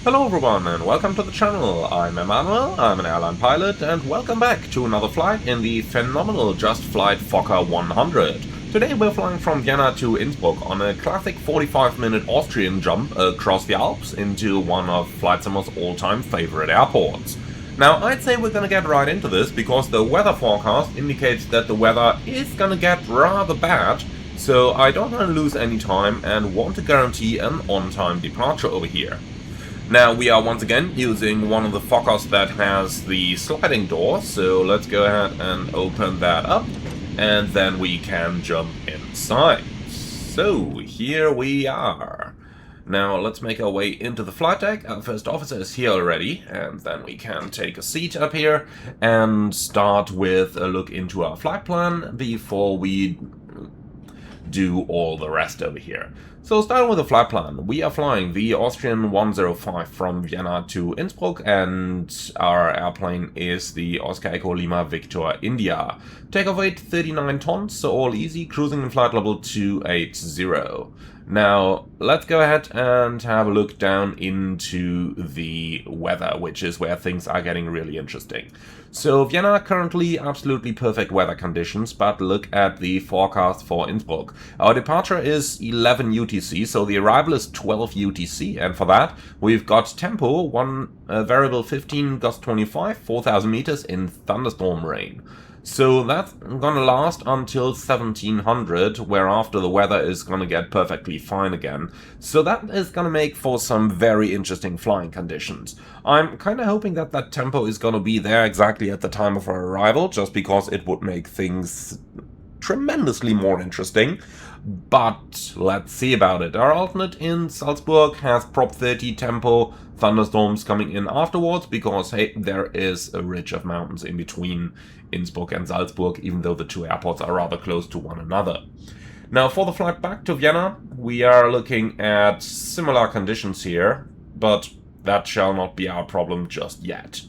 Hello everyone and welcome to the channel. I'm Emmanuel, I'm an airline pilot, and welcome back to another flight in the phenomenal Just Flight Fokker 100. Today we're flying from Vienna to Innsbruck on a classic 45-minute Austrian jump across the Alps into one of Flight Sim's all-time favorite airports. Now, I'd say we're gonna get right into this because the weather forecast indicates that the weather is gonna get rather bad, so I don't want to lose any time and want to guarantee an on-time departure over here. Now, we are once again using one of the Fokkers that has the sliding door, so let's go ahead and open that up, and then we can jump inside. So, here we are. Now, let's make our way into the flight deck. Our first officer is here already, and then we can take a seat up here and start with a look into our flight plan before we do all the rest over here. So starting with the flight plan, we are flying the Austrian 105 from Vienna to Innsbruck, and our airplane is the Oscar Echo Lima Victor India. Takeoff weight 39 tons, so all easy, cruising in flight level 280. Now, let's go ahead and have a look down into the weather, which is where things are getting really interesting. So, Vienna, currently absolutely perfect weather conditions, but look at the forecast for Innsbruck. Our departure is 11 UTC, so the arrival is 12 UTC, and for that, we've got tempo, one variable 15, gust 25, 4,000 meters in thunderstorm rain. So that's gonna last until 1700, whereafter the weather is gonna get perfectly fine again. So that is gonna make for some very interesting flying conditions. I'm kinda hoping that that tempo is gonna be there exactly at the time of our arrival, just because it would make things tremendously more interesting. But let's see about it. Our alternate in Salzburg has Prop 30 tempo, thunderstorms coming in afterwards, because hey, there is a ridge of mountains in between Innsbruck and Salzburg, even though the two airports are rather close to one another. Now, for the flight back to Vienna, we are looking at similar conditions here, but that shall not be our problem just yet.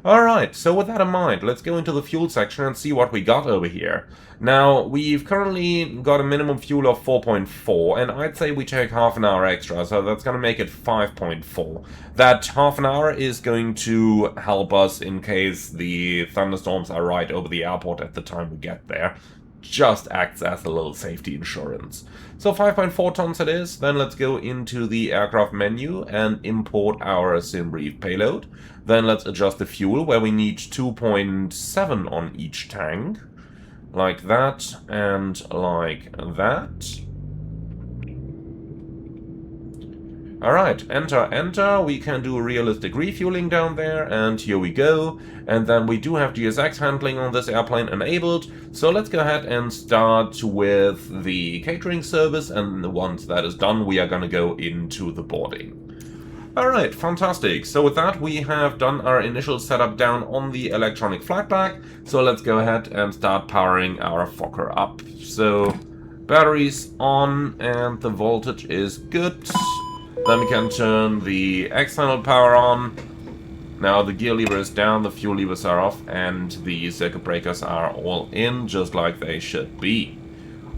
Alright, so with that in mind, let's go into the fuel section and see what we got over here. Now, we've currently got a minimum fuel of 4.4, and I'd say we take half an hour extra, so that's going to make it 5.4. That half an hour is going to help us in case the thunderstorms are right over the airport at the time we get there. Just acts as a little safety insurance. So 5.4 tons it is. Then let's go into the aircraft menu and import our SimBrief payload. Then let's adjust the fuel, where we need 2.7 on each tank. Like that and like that. Alright, enter, we can do realistic refueling down there, and here we go. And then we do have GSX handling on this airplane enabled, so let's go ahead and start with the catering service, and once that is done, we are gonna go into the boarding. Alright, fantastic. So with that, we have done our initial setup down on the electronic flight bag, so let's go ahead and start powering our Fokker up. So, batteries on, and the voltage is good. Then we can turn the external power on. Now the gear lever is down, the fuel levers are off, and the circuit breakers are all in, just like they should be.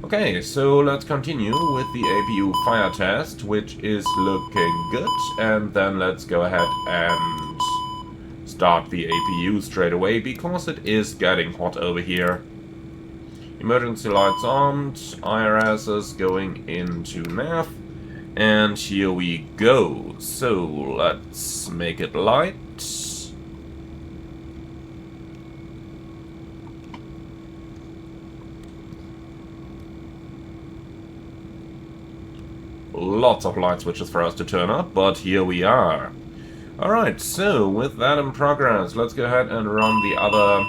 Okay, so let's continue with the APU fire test, which is looking good. And then let's go ahead and start the APU straight away, because it is getting hot over here. Emergency lights on, IRS is going into nav. And here we go. So let's make it light. Lots of light switches for us to turn up, but here we are. Alright, so with that in progress, let's go ahead and run the other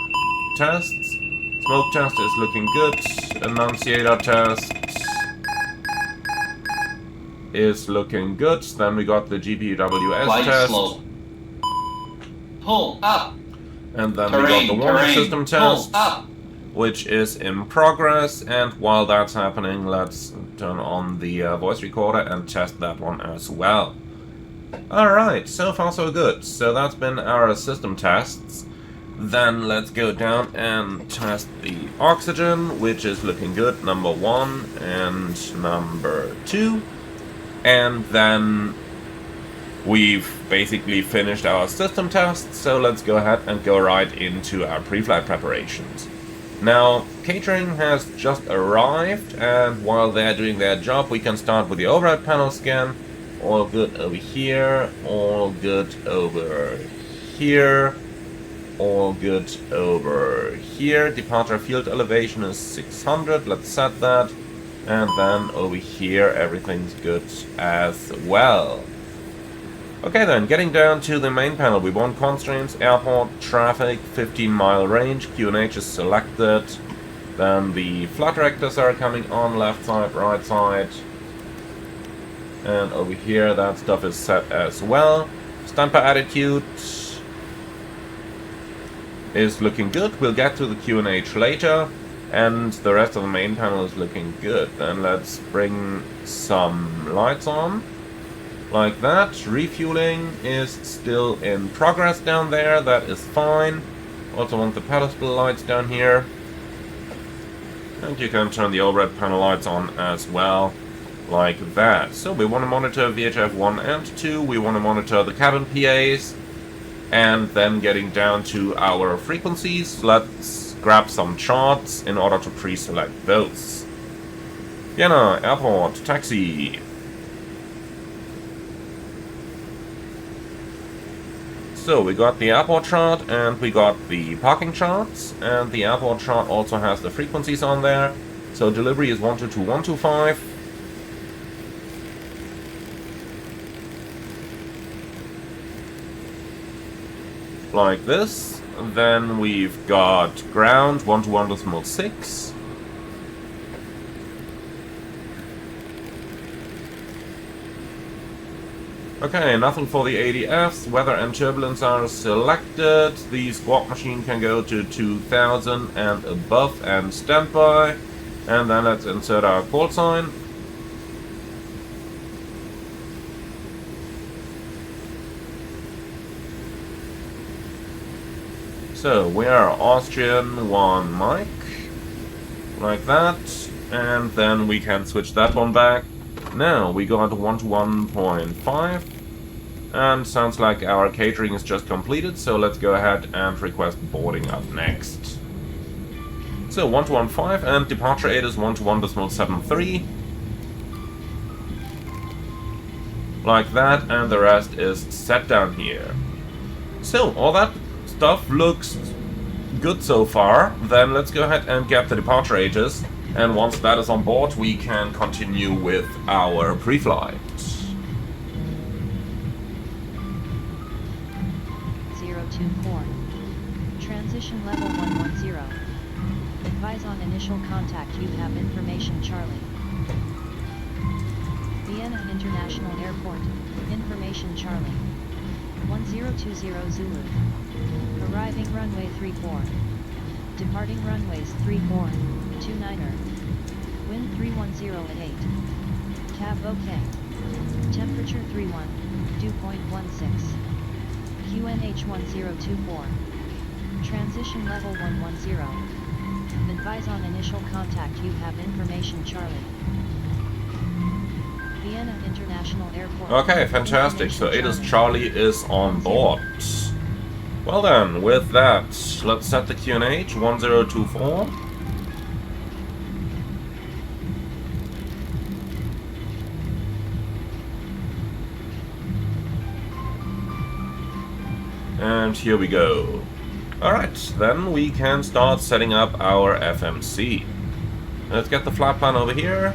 tests. Smoke test is looking good. Annunciator test is looking good. Then we got the GPWS test. Slow. Pull up. And then we got the warning system test, up. which is in progress. And while that's happening, let's turn on the voice recorder and test that one as well. Alright, so far so good. So that's been our system tests. Then let's go down and test the oxygen, which is looking good, number 1 and number 2. And then we've basically finished our system tests, so let's go ahead and go right into our pre-flight preparations. Now, catering has just arrived, and while they're doing their job, we can start with the overhead panel scan. All good over here, all good over here, all good over here. Departure field elevation is 600, let's set that. And then over here, everything's good as well. Okay then, getting down to the main panel, we want constraints, airport, traffic, 15-mile range, QNH is selected. Then the flight directors are coming on, left side, right side. And over here, that stuff is set as well. Standby attitude is looking good. We'll get to the QNH later. And the rest of the main panel is looking good. Then let's bring some lights on. Like that. Refueling is still in progress down there. That is fine. Also want the pedestal lights down here. And you can turn the overhead panel lights on as well. Like that. So we want to monitor VHF 1 and 2. We want to monitor the cabin PAs. And then getting down to our frequencies. Let's grab some charts in order to pre-select those. Vienna, airport, taxi. So we got the airport chart and we got the parking charts, and the airport chart also has the frequencies on there. So delivery is 122125. Like this. Then we've got ground 121.6. Okay, nothing for the ADFs. Weather and turbulence are selected. The squawk machine can go to 2000 and above and standby. And then let's insert our call sign. So we are Austrian 1 Mike, like that, and then we can switch that one back. Now we got 121.5, and sounds like our catering is just completed, so let's go ahead and request boarding up next. So 1215, and departure 8 is 121.73. Like that, and the rest is set down here. So all that stuff looks good so far. Then let's go ahead and get the departure ages, and once that is on board we can continue with our pre-flight. 024. Transition level 110. Advise on initial contact, you have information Charlie. Vienna International Airport, information Charlie. 1020 Zulu. Arriving runway 34. Departing runways 34, 29er. Wind 310 at 8. Cab OK. Temperature 31, dew point 16. QNH 1024. Transition level 110. Advise on initial contact, you have information Charlie. Vienna International Airport. Okay, fantastic. So Asus Charlie is on board. Well then, with that, let's set the QNH 1024. And here we go. Alright, then we can start setting up our FMC. Let's get the flight plan over here.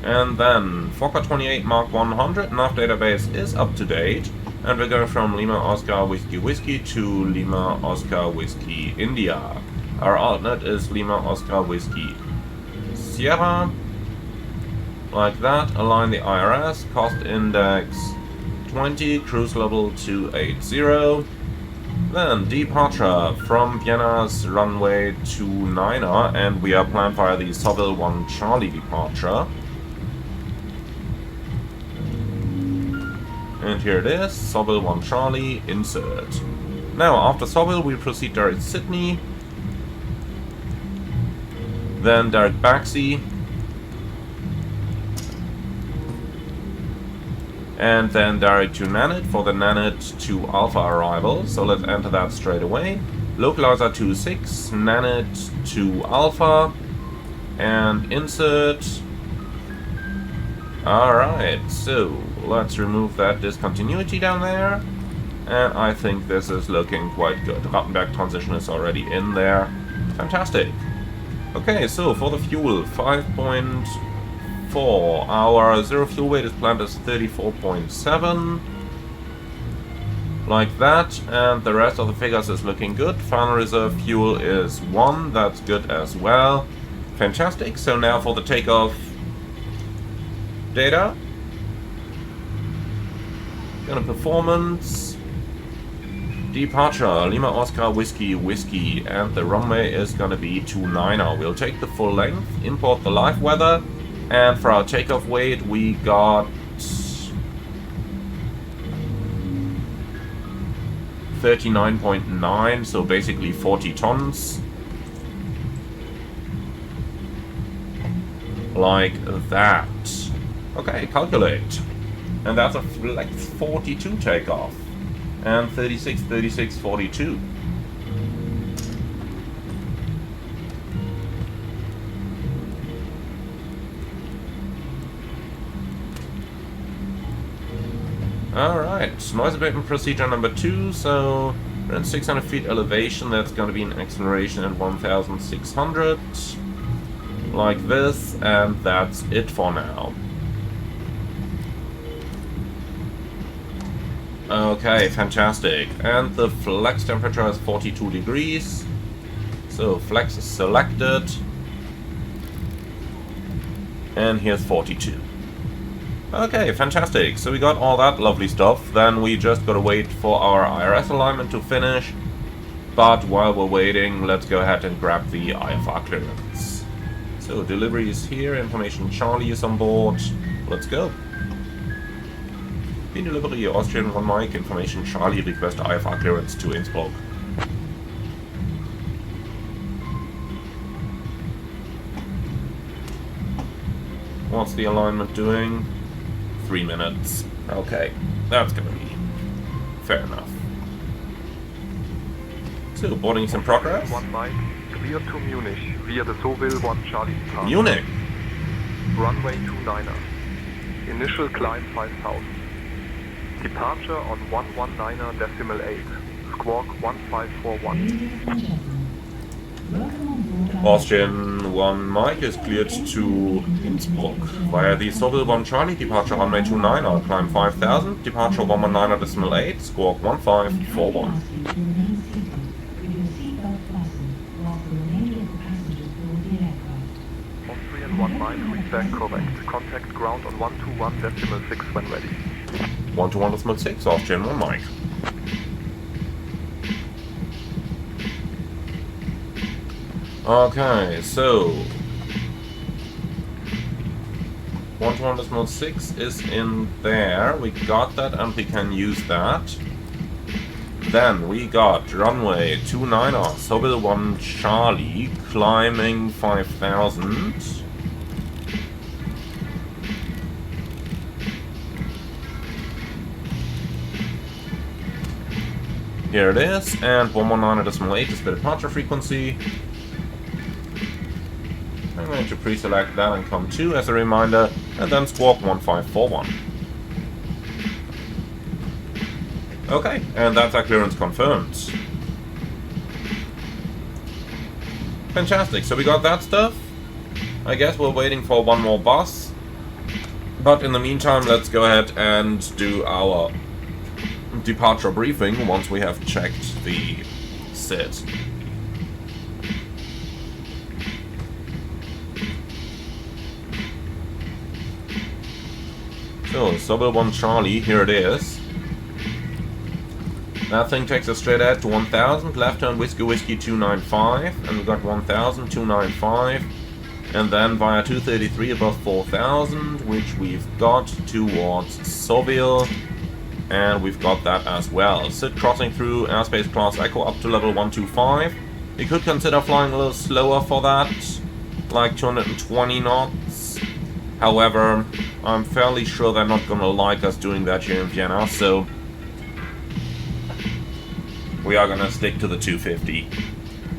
And then Fokker 28 Mark 100, nav database is up to date. And we're going from Lima Oscar Whiskey Whiskey to Lima Oscar Whiskey India. Our alternate is Lima Oscar Whiskey Sierra. Like that. Align the IRS. Cost index 20. Cruise level 280. Then departure from Vienna's runway 29er. And we are planned via the Sobel 1 Charlie departure. And here it is, Sobel 1 Charlie, insert. Now, after Sobel, we proceed direct Sydney, then direct Baxi, and then direct to Nanit for the Nanit to Alpha arrival. So let's enter that straight away. Localizer to 6, Nanit to Alpha, and insert. Alright, so let's remove that discontinuity down there. And I think this is looking quite good. Rattenberg transition is already in there. Fantastic. Okay, so for the fuel, 5.4. Our zero fuel weight is planned as 34.7. Like that, and the rest of the figures is looking good. Final reserve fuel is 1, that's good as well. Fantastic, so now for the takeoff data. Gonna performance. Departure, Lima Oscar Whiskey Whiskey, and the runway is gonna be 29er. We'll take the full length, import the live weather, and for our takeoff weight we got 39.9, so basically 40 tons. Like that. Okay, calculate. And that's a like 42 takeoff. And 36, 36, 42. Alright, noise abatement procedure number 2, so around 600 feet elevation, that's going to be an acceleration at 1,600. Like this, and that's it for now. Okay, fantastic. And the flex temperature is 42 degrees. So flex is selected. And here's 42. Okay, fantastic. So we got all that lovely stuff. Then we just gotta wait for our IRS alignment to finish. But while we're waiting, let's go ahead and grab the IFR clearance. So delivery is here, information Charlie is on board. Let's go. In delivery, Austrian 1 Mike, information Charlie, request IFR clearance to Innsbruck. What's the alignment doing? 3 minutes. Okay, that's gonna be fair enough. So, boarding is in progress. 1 Mike, clear to Munich via the Sowil 1 Charlie departure. Munich. Runway 29er. Initial climb 5000. Departure on 119.8. Squawk 1541. Austrian 1 Mike is cleared to Innsbruck via the Sowil 1 Charlie, departure runway 29er, climb 5000, departure 119.8, squawk 1541. Austrian 1 Mike, readback correct. Contact ground on 121.6 when ready. 121.6, Austrian 1 Mike. Okay, so 121.6 is in there. We got that and we can use that. Then we got runway 29er, Sowil 1 Charlie, climbing 5000. Here it is, and 119.8 is the departure frequency. I'm going to pre-select that and come to as a reminder, and then squawk 1541. Okay, and that's our clearance confirmed. Fantastic, so we got that stuff. I guess we're waiting for one more bus. But in the meantime, let's go ahead and do our departure briefing once we have checked the SID. So, Sowil 1 Charlie, here it is. That thing takes us straight ahead to 1000, left turn Whiskey Whiskey 295, and we got 1000, 295, and then via 233 above 4000, which we've got towards Sowil, and we've got that as well. SID crossing through airspace class Echo up to level 125. We could consider flying a little slower for that, like 220 knots. However, I'm fairly sure they're not gonna like us doing that here in Vienna, so we are gonna stick to the 250.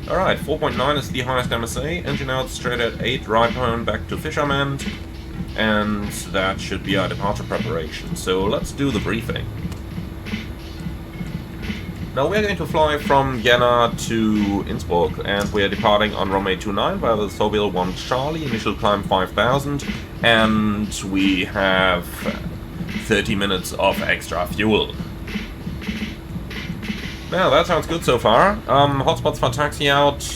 Alright, 4.9 is the highest MSA, engine out straight at 8, right turn back to Fisherman, and that should be our departure preparation. So let's do the briefing. Now we're going to fly from Vienna to Innsbruck, and we are departing on runway 29 via the Soviel 1 Charlie, initial climb 5000, and we have 30 minutes of extra fuel. Now that sounds good so far. Hotspots for taxi out,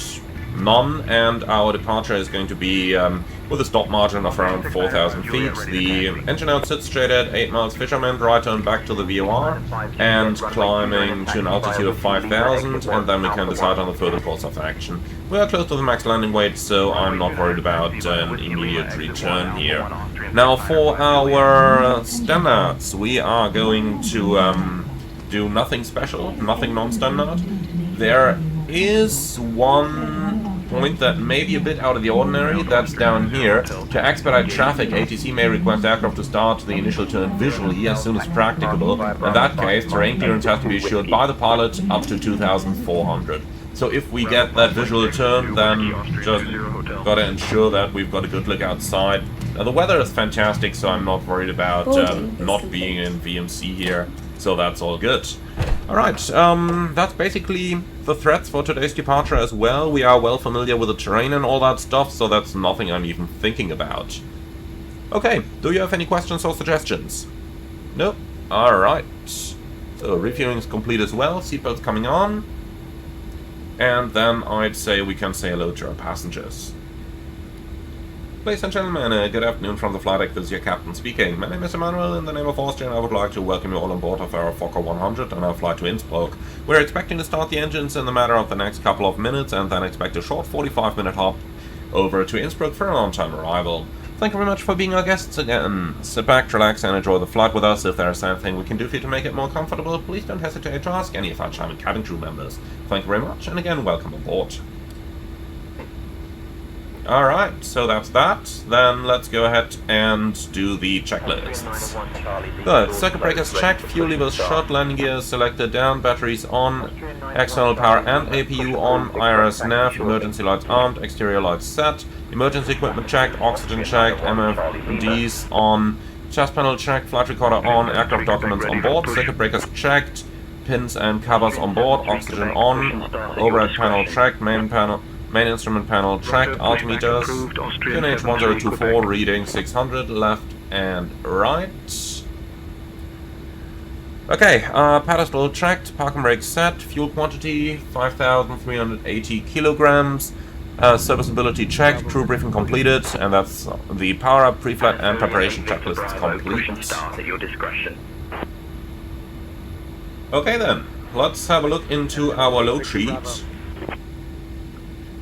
none, and our departure is going to be with a stop margin of around 4,000 feet. The engine out sits straight at 8 miles Fisherman, right turn back to the VOR, and climbing to an altitude of 5,000, and then we can decide on the further course of action. We are close to the max landing weight, so I'm not worried about an immediate return here. Now for our standards, we are going to do nothing special, nothing non-standard. There is one point that may be a bit out of the ordinary, that's down here. To expedite traffic, ATC may request aircraft to start the initial turn visually as soon as practicable. In that case, terrain clearance has to be assured by the pilot up to 2,400. So if we get that visual turn, then just gotta ensure that we've got a good look outside. Now the weather is fantastic, so I'm not worried about not being in VMC here. So that's all good. Alright, that's basically the threats for today's departure as well. We are well familiar with the terrain and all that stuff, so that's nothing I'm even thinking about. Okay, do you have any questions or suggestions? Nope. Alright. So reviewing is complete as well, seatbelts coming on. And then I'd say we can say hello to our passengers. Ladies and gentlemen, good afternoon from the flight deck. This is your captain speaking. My name is Emmanuel. In the name of Austria, I would like to welcome you all on board of our Fokker 100 on our flight to Innsbruck. We're expecting to start the engines in the matter of the next couple of minutes, and then expect a short 45-minute hop over to Innsbruck for an on-time arrival. Thank you very much for being our guests again. Sit back, relax, and enjoy the flight with us. If there is anything we can do for you to make it more comfortable, please don't hesitate to ask any of our charming cabin crew members. Thank you very much, and again, welcome on board. Alright, so that's that. Then let's go ahead and do the checklists. Good, circuit breakers checked, fuel levers shut, landing gears selected down, batteries on, external power and APU on, IRS nav, emergency lights armed, exterior lights set, emergency equipment checked, oxygen checked, MFDs on, chest panel checked, flight recorder on, aircraft documents on board, circuit breakers checked, pins and covers on board, oxygen on, overhead panel checked, main instrument panel checked, altimeters, QNH 1024, reading 600, left and right. Okay, pedestal checked, park and brake set, fuel quantity 5,380 kilograms, serviceability checked, crew briefing completed, and that's the power up, pre-flight and preparation checklists complete. Okay then, let's have a look into our load sheet.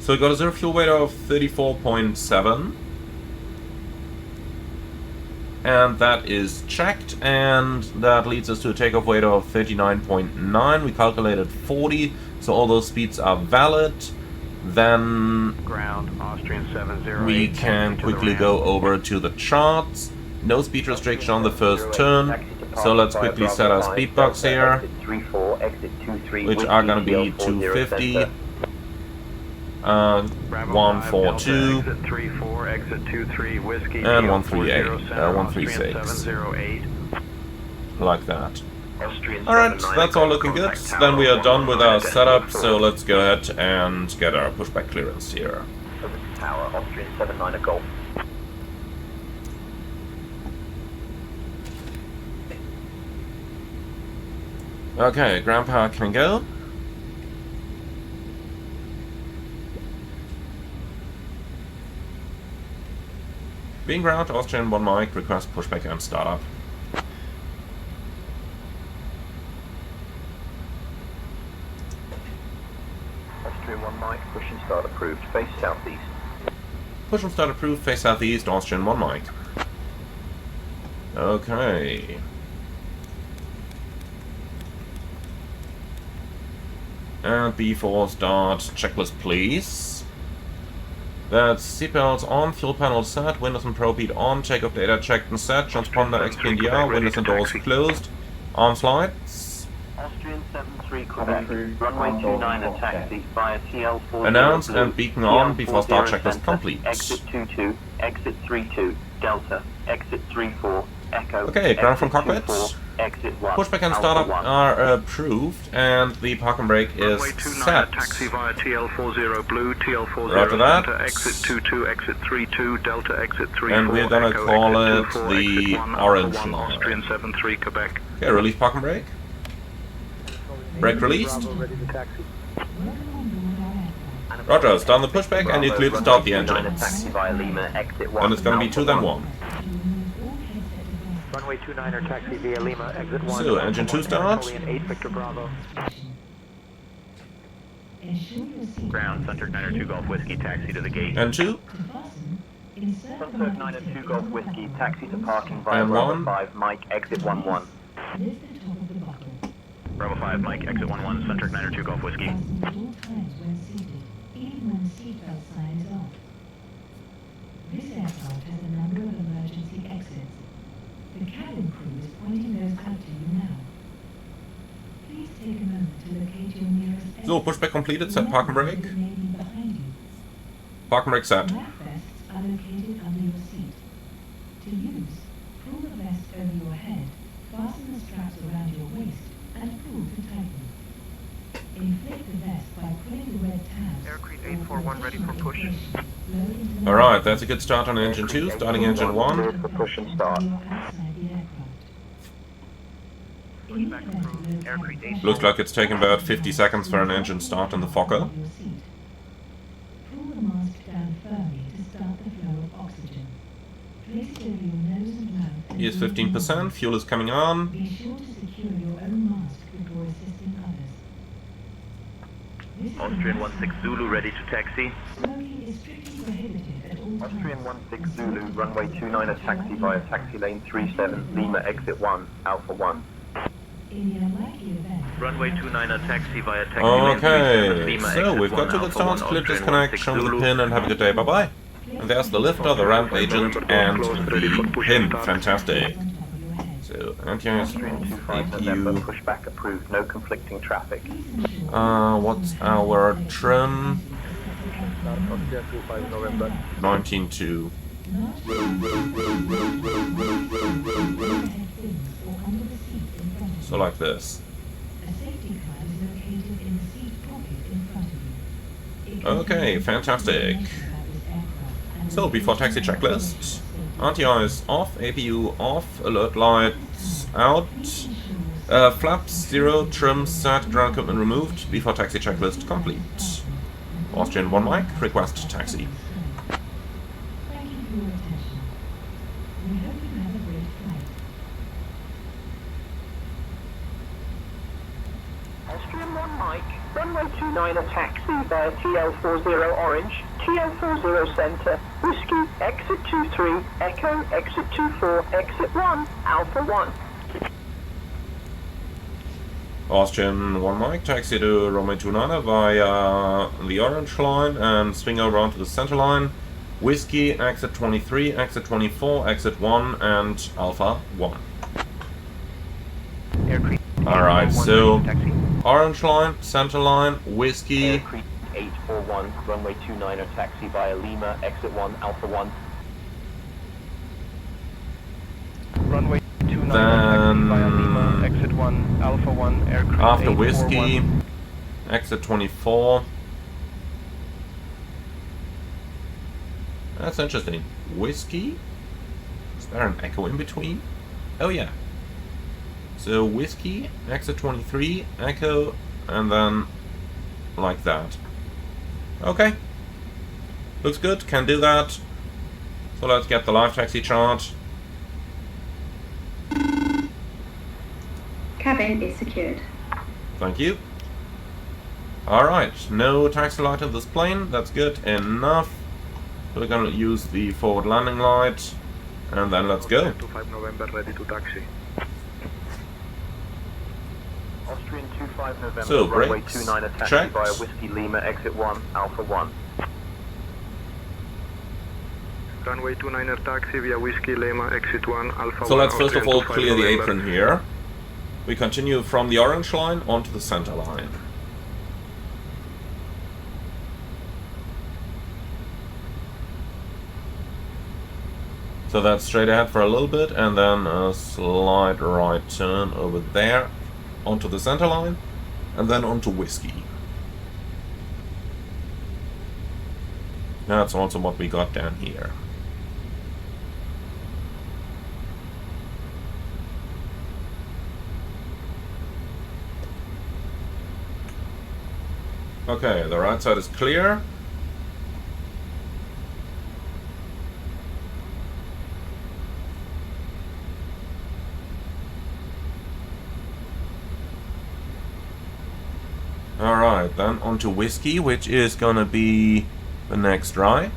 So we got a zero fuel weight of 34.7, and that is checked, and that leads us to a takeoff weight of 39.9. We calculated 40, so all those speeds are valid. Then we can quickly go over to the charts. No speed restriction on the first turn, so let's quickly set our speed box here, which are going to be 250. 142 and 138, 136, like that. Alright, that's all looking good. Then we are done with our setup, so let's go ahead and get our pushback clearance here. Okay, ground power can go. Being ground, Austrian 1 mic, request pushback and startup. Austrian 1 mic, push and start approved, face southeast. Push and start approved, face southeast, Austrian 1 mic. Okay. And before start, checklist please. That's seatbelts on, fuel panel set, windows and probe heat on, takeoff data checked and set, transponder XPNDR, windows and doors closed, arms lights. Austrian 73 Quebec, runway 29 a taxi via TL40. Announced and beacon on before start checklist complete. Exit 22, exit 32, Delta, exit 34, Echo. Okay, ground from cockpit. Exit 1. Pushback and startup are approved, and the park and brake is Runway 29 set. taxi via TL40 blue, TL40 Roger that. center, exit 22, exit 32, Delta exit 34, And we're gonna Echo, call exit it 24, the exit 1, orange Alpha 1, line. Austrian 73 Quebec. Okay, release park and brake. Brake released. Roger, start the pushback and you clear to start the engines. Taxi via Lima, exit 1. And it's gonna be 2 then 1. Runway 29er taxi via Lima, exit 1. So, engine 2 start. 8 Victor Bravo. Ground, Sunturk 902 Golf Whiskey, taxi to the gate. And 2. Sunturk 902 Golf Whiskey, taxi to parking via And Bravo 1. 5, Mike, exit 11. Bravo 5, Mike, exit 11, Sunturk 902 Golf Whiskey. This aircraft has a number of emergency exits. The cabin crew is pointing those out to you now. Please take a moment to locate your nearest exit. So, pushback completed, set park and brake. Behind you. Park and brake set. Lap vests are located under your seat. To use, pull the vest over your head, fasten the straps around your waist, and pull to tighten. Inflate the vest by pulling the red tabs. Aircrew 841 ready for push. Alright, that's a good start on engine 2, starting engine 1. For push and start. Looks like it's taking about 50 seconds for an engine start in the Fokker. Pull the mask down firmly to start the flow of oxygen. Place it over your nose and mouth. and Here's blow 15%, fuel is coming on. Be sure to secure your own mask before assisting others. This Austrian 16 Zulu ready to taxi. smoking is strictly prohibited at all times. Austrian 16 Zulu, runway 29 a taxi via taxi lane 37, Lima, exit 1, Alpha 1. In the unlikely event, Runway 29 a taxi via taxi lane 37, Okay, Lima, so exit we've got 1, 2 good Alpha starts, 1, clip Austrian disconnect, 16 show the Zulu. pin and have a good day, bye bye. And there's the lifter, the ramp agent, and the pin, fantastic. on top of your head. So, anti-ice, Austrian 25 November, APU, pushback approved, no conflicting traffic. what's our trim? 19.2. So like this. A safety card is located in the seat pocket in front of you. It Okay, fantastic. So, before taxi checklist, anti-ice off, APU off, alert lights out, flaps 0, trim set, ground equipment removed, before taxi checklist complete. Austrian 1 mic, request taxi. Thank you for your attention. We hope you have a great flight. Austrian 1 Mike, runway 29 a taxi via TL40 Orange, TL40 Center, Whiskey, exit 23, Echo, exit 24, exit 1, Alpha 1. Austrian 1 mic, taxi to runway 29 via the orange line and swing over onto the center line. Whiskey, exit 23, exit 24, exit 1, and Alpha 1. Alright, so orange line, center line, Whiskey, Aircrew 841, runway 29 a taxi via Lima, exit 1, Alpha 1. Runway 29 Then- taxi via Lima, exit 1, Alpha 1, aircraft after 841. Whiskey, exit 24. That's interesting. Whiskey? Is there an echo in between? Oh yeah. So Whiskey, exit 23, echo, and then like that. Okay. Looks good, can do that. So let's get the live taxi chart. Cabin is secured. Thank you. Alright, no taxi light in this plane, that's good enough. We're gonna use the forward landing light, and then let's go. 25 November ready to taxi. Austrian 25 November, So, runway brakes 29 a taxi checked. via Whiskey Lima, exit 1, Alpha 1. Runway 29er taxi via Whiskey Lima, exit 1, Alpha 1. So let's first of all Austrian clear the 25 apron November. here. We continue from the orange line onto the center line. So that's straight ahead for a little bit, and then a slight right turn over there onto the center line, and then onto Whiskey. That's also what we got down here. Okay, the right side is clear. Alright, then onto Whiskey, which is gonna be the next right.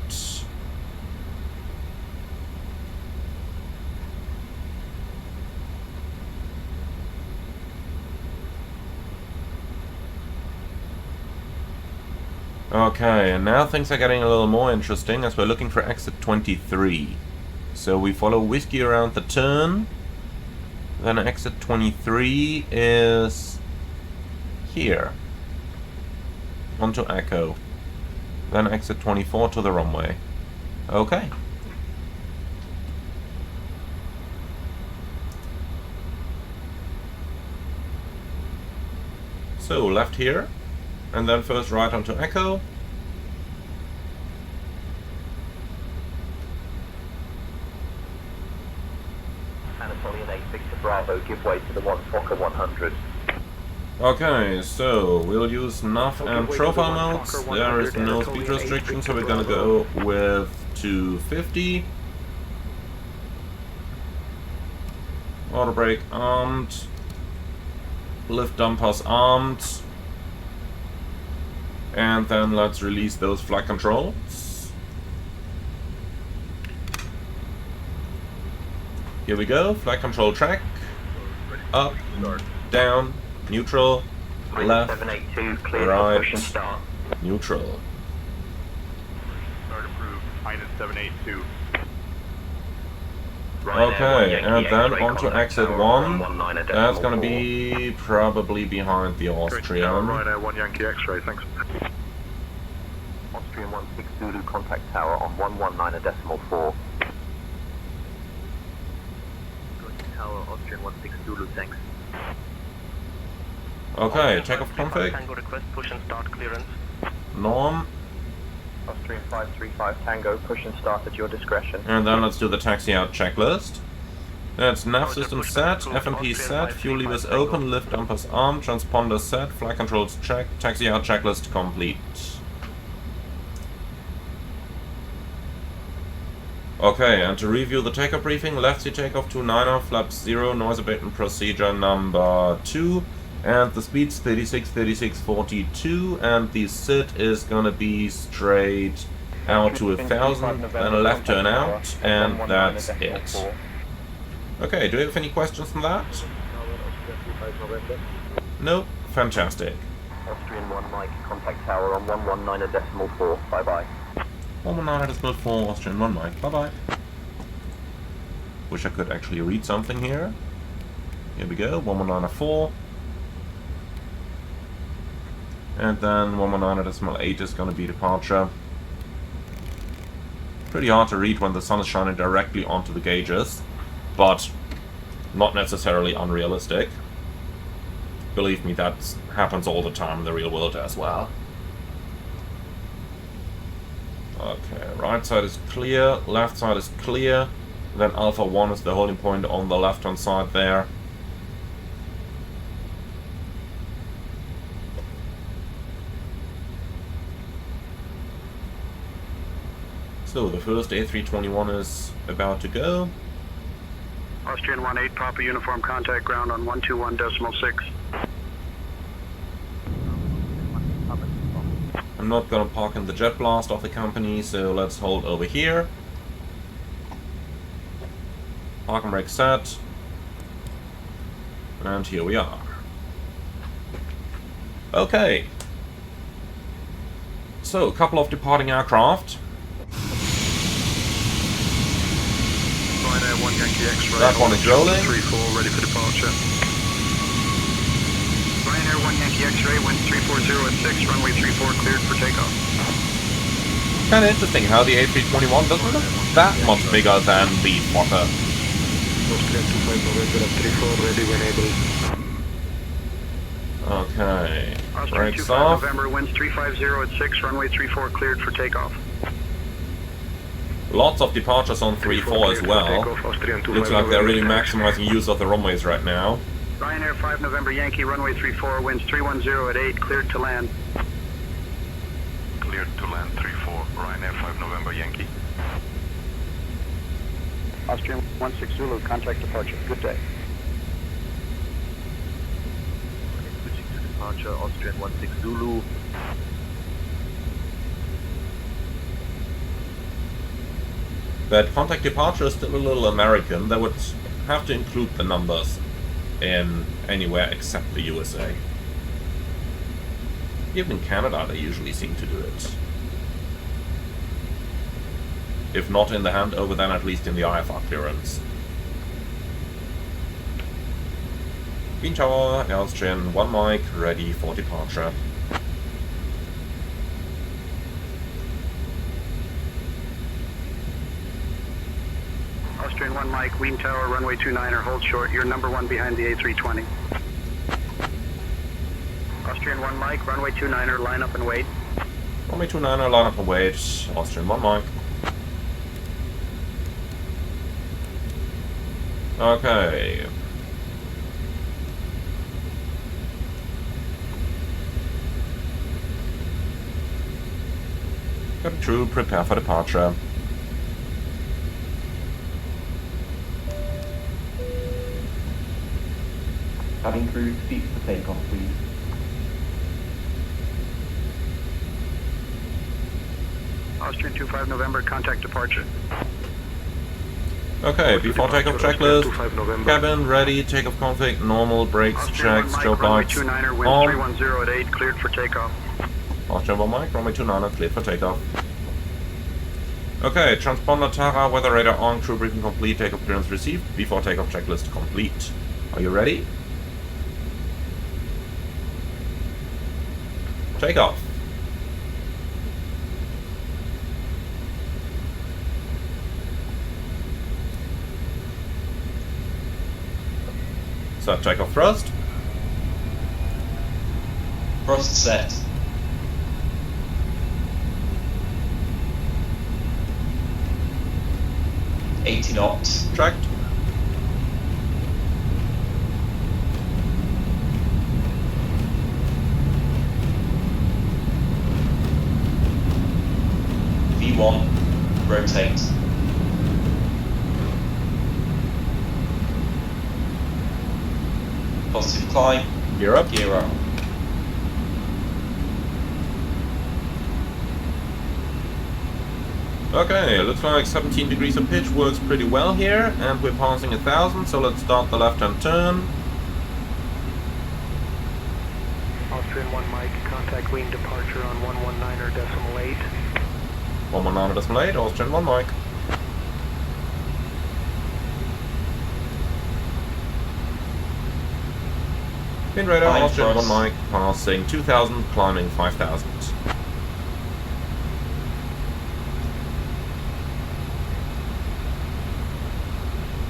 Okay, and now things are getting a little more interesting as we're looking for exit 23. So we follow Whiskey around the turn. Then exit 23 is here. Onto Echo. Then exit 24 to the runway. Okay. So left here. And then first right onto Echo. Anatolian 86 to Bravo, give way to the one Fokker 100. Okay, so we'll use nav and profile modes. There is no speed restriction, so we're gonna go with 250. Auto brake armed. Lift dampers armed. And then let's release those flight controls. Here we go, flight control track. Up, down, neutral, left, 782, clear right, for push and start. neutral. Start approved, minus 782. Okay, and then onto exit 1. That's gonna be probably behind the Austrian. Ryanair 1 Yankee X-ray, thanks. Austrian 16 Zulu contact tower on 119.4. Going to tower, Austrian 16 Zulu, thanks. Okay, takeoff config. Tango request, push and start clearance. Norm. Austrian 535 Tango, push and start at your discretion. And then let's do the taxi out checklist. That's nav system set, FMP set, fuel levers open, lift dampers armed, transponder set, flight controls checked, taxi out checklist complete. Okay, and to review the takeoff briefing, left seat takeoff 29er, flaps 0, noise abatement procedure number 2, and the speed's 36, 36, 42, and the sit is gonna be straight out to 1000, then a left turn out, and that's it. Okay, do you have any questions on that? No? Fantastic. Austrian 1 Mike, contact tower on 119.4. Bye bye. 119.4, Austrian 1 Mike. Bye bye. Wish I could actually read something here. Here we go, 119.4. And then 119.8 is going to be departure. Pretty hard to read when the sun is shining directly onto the gauges, but not necessarily unrealistic. Believe me, that happens all the time in the real world as well. Okay, right side is clear, left side is clear, then Alpha 1 is the holding point on the left hand side there. So the first A321 is about to go. Austrian 18 Papa Uniform contact ground on 121.6. I'm not gonna park in the jet blast of the company, so let's hold over here. Park and brake set. And here we are. Okay. So, a couple of departing aircraft. 1 Yankee X-ray. That one is rolling. 34, ready for departure. Ryanair 1 Yankee X-ray, wind 340 at 6, runway 34, cleared for takeoff. Kinda interesting how the A321 doesn't look that much bigger than the Fokker. Austrian 25 November at 34, ready when able. Okay, Austrian brakes 25 off. November, winds 350 at 6, runway 34, cleared for takeoff. Lots of departures on 3-4 as well. Looks like they're really maximizing use of the runways right now. Ryanair 5 November Yankee, runway 34, winds 310 at 8, cleared to land. Cleared to land 34, Ryanair 5 November Yankee. Austrian 16 Zulu, contact departure. Good day. Switching to departure, Austrian 16 Zulu. That contact departure is still a little American. They would have to include the numbers in anywhere except the USA. Even in Canada they usually seem to do it. If not in the handover, then at least in the IFR clearance. Green Tower, Austrian 1 mic, ready for departure. Austrian 1 Mike, Wien Tower, runway 29er, hold short. You're number 1 behind the A320. Austrian 1 Mike, runway 29er, line up and wait. Runway 29er, line up and wait. Austrian 1 mic. Okay. Cabin crew, prepare for departure. Cabin crew, seats for takeoff, please. Austrian 25 November, contact departure. Okay, before takeoff checklist, cabin ready, takeoff config, normal, brakes, check, strobe lights, runway 29er, wind on. 310 at 8, cleared for takeoff. Austrian 1 mic, runway 29er, cleared for takeoff. Okay, transponder Tara, weather radar on, crew briefing complete, takeoff clearance received, before takeoff checklist complete. Are you ready? Takeoff. Set takeoff thrust. Thrust set. $80 knots. Tracked. V1. Rotate. Positive climb. Gear up. Gear up. Okay, looks like 17 degrees of pitch works pretty well here, and we're passing 1,000, so let's start the left-hand turn. Austrian 1 Mike, contact wing departure on 119.8. 119.8, Austrian 1 mic. Wind radar, Fine, Austrian thrust. 1 mic, passing 2,000, climbing 5,000.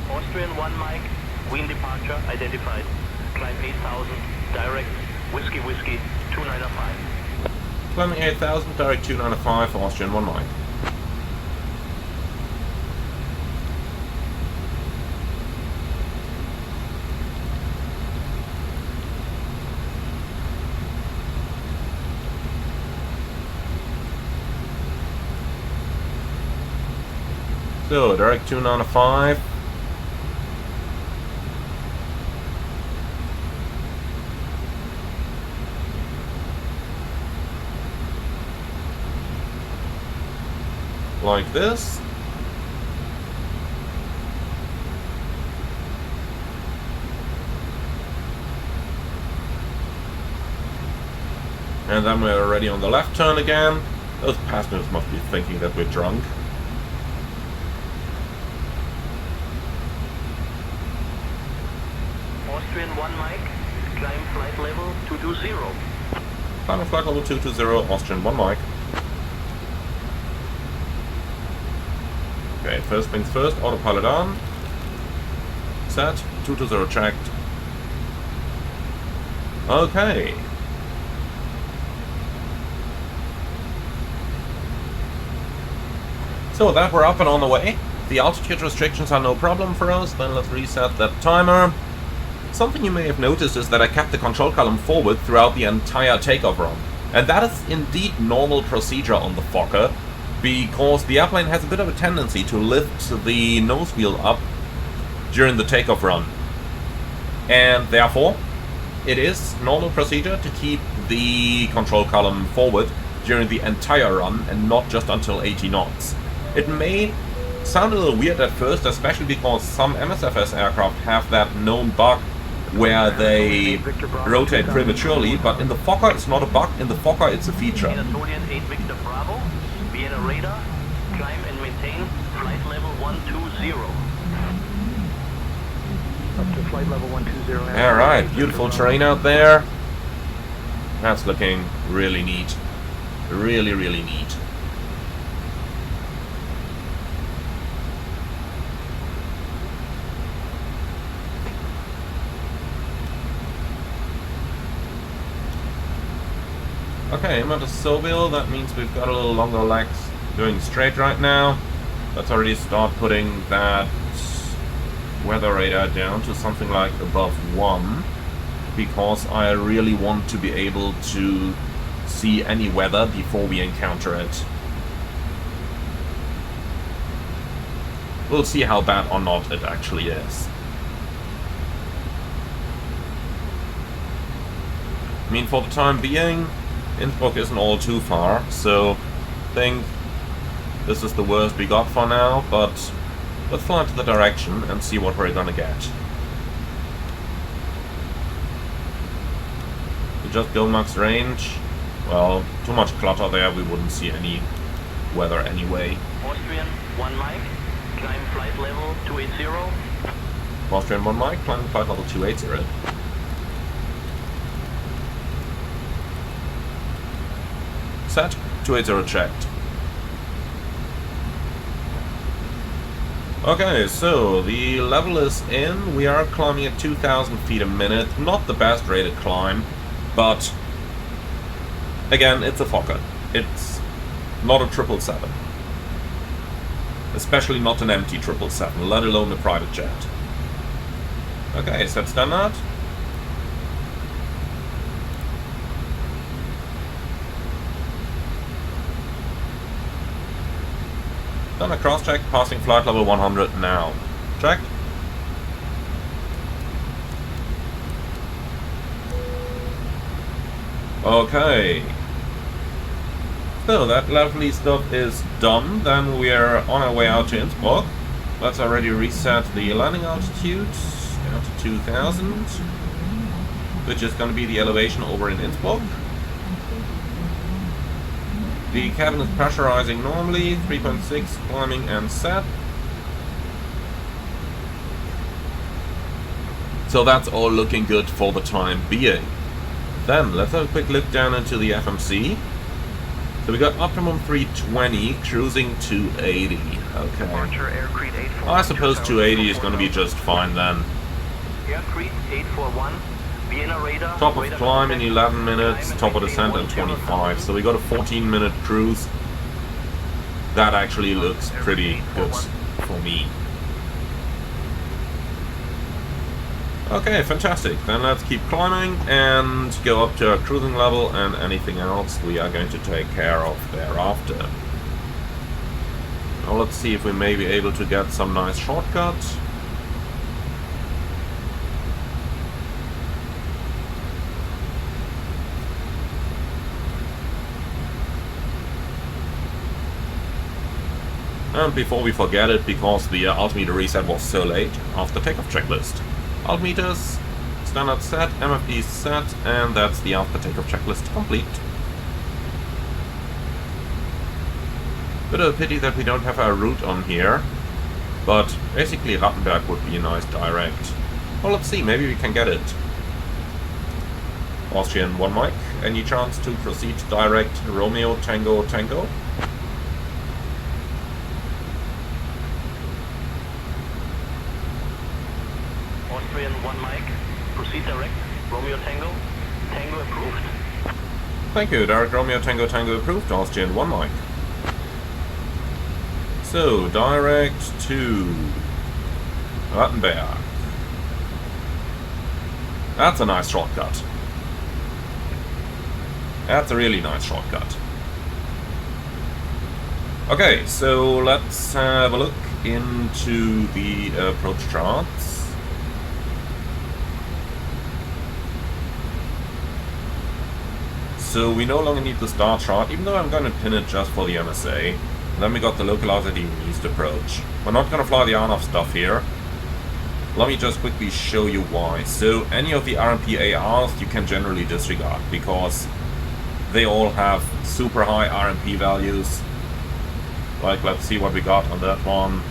Austrian 1 Mike, wind departure identified. Climb 8,000, direct, whiskey, 295. Climbing 8,000, direct 295, Austrian 1 mic. So, direct 295. Like this. And then we're already on the left turn again. Those passengers must be thinking that we're drunk. climb flight level 220. Final flight level 220, Austrian 1 mic. Okay, first things first, autopilot on. Set, 220 checked. Okay. So that we're up and on the way. The altitude restrictions are no problem for us. Then let's reset that timer. Something you may have noticed is that I kept the control column forward throughout the entire takeoff run. And that is indeed normal procedure on the Fokker, because the airplane has a bit of a tendency to lift the nose wheel up during the takeoff run. And therefore, it is normal procedure to keep the control column forward during the entire run and not just until 80 knots. It may sound a little weird at first, especially because some MSFS aircraft have that known bug where they rotate prematurely, but in the Fokker it's not a bug, in the Fokker it's a feature. Anatolian 8 Victor Bravo, Vienna radar, climb and maintain flight level 120. Up to flight level 120. Alright, beautiful terrain out there. That's looking really neat. Really, really neat. Okay, I'm at a Sobel, that means we've got a little longer legs doing straight right now. Let's already start putting that weather radar down to something like above 1, because I really want to be able to see any weather before we encounter it. We'll see how bad or not it actually is. I mean, for the time being, Innsbruck isn't all too far, so I think this is the worst we got for now, but let's fly into the direction and see what we're gonna get. To just go max range, well, too much clutter there, we wouldn't see any weather anyway. Austrian 1 mic, climb flight level 280. Austrian 1 mic, climbing flight level 280. Set, 280 checked. Okay, so the level is in. We are climbing at 2,000 feet a minute. Not the best rated climb, but again, it's a Fokker. It's not a 777. Especially not an empty 777, let alone a private jet. Okay, set standard. Done a cross-check, passing flight level 100 now. Checked. Okay. So that lovely stuff is done. Then we are on our way out to Innsbruck. Let's already reset the landing altitude down to 2,000, which is going to be the elevation over in Innsbruck. The cabin is pressurizing normally, 3.6, climbing and set. So that's all looking good for the time being. Then let's have a quick look down into the FMC. So we got optimum 320, cruising 280. Okay. I suppose 280 is going to be just fine then. Aircrete 841. Top of climb in 11 minutes, top of descent in 25. So we got a 14-minute cruise. That actually looks pretty good for me. Okay, fantastic. Then let's keep climbing and go up to our cruising level, and anything else we are going to take care of thereafter. Now let's see if we may be able to get some nice shortcuts. And before we forget it, because the altimeter reset was so late, after takeoff checklist. Altimeters, standard set, MFD set, and that's the after takeoff checklist complete. Bit of a pity that we don't have our route on here, but basically Rattenberg would be a nice direct. Well, let's see, maybe we can get it. Austrian 1 Mike, any chance to proceed direct Romeo Tango Tango? Austrian 1 Mike, proceed direct, Romeo Tango, Tango approved. Thank you, direct Romeo Tango Tango approved, Austrian 1 Mike. So, direct to Rattenberg. That's a nice shortcut. That's a really nice shortcut. Okay, so let's have a look into the approach charts. So we no longer need the star chart, even though I'm going to pin it just for the MSA. And then we got the localizer east approach. We're not going to fly the Arnov stuff here. Let me just quickly show you why. So any of the RMP ARs you can generally disregard, because they all have super high RMP values. Like, let's see what we got on that one.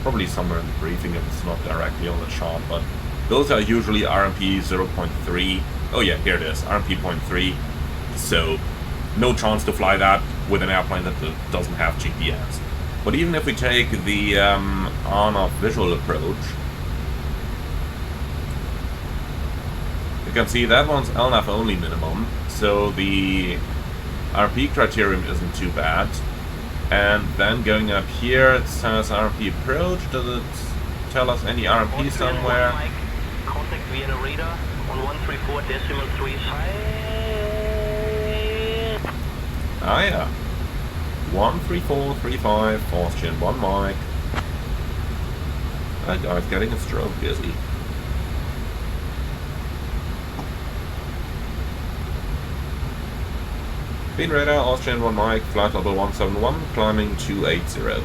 Probably somewhere in the briefing if it's not directly on the chart, but those are usually RMP 0.3. Oh yeah, here it is, RMP 0.3. So, no chance to fly that with an airplane that doesn't have GPS. But even if we take the Arnov visual approach, you can see that one's LNAV only minimum, so the RP criterion isn't too bad. And then going up here, it says RP approach. Does it tell us any RP somewhere? Mike, contact Vienna radar on 134.35. Ah yeah. 13435, Austrian 1 Mike. That guy's getting a stroke, is he? Bean radar, Austrian 1 Mike, flight level 171, climbing 280.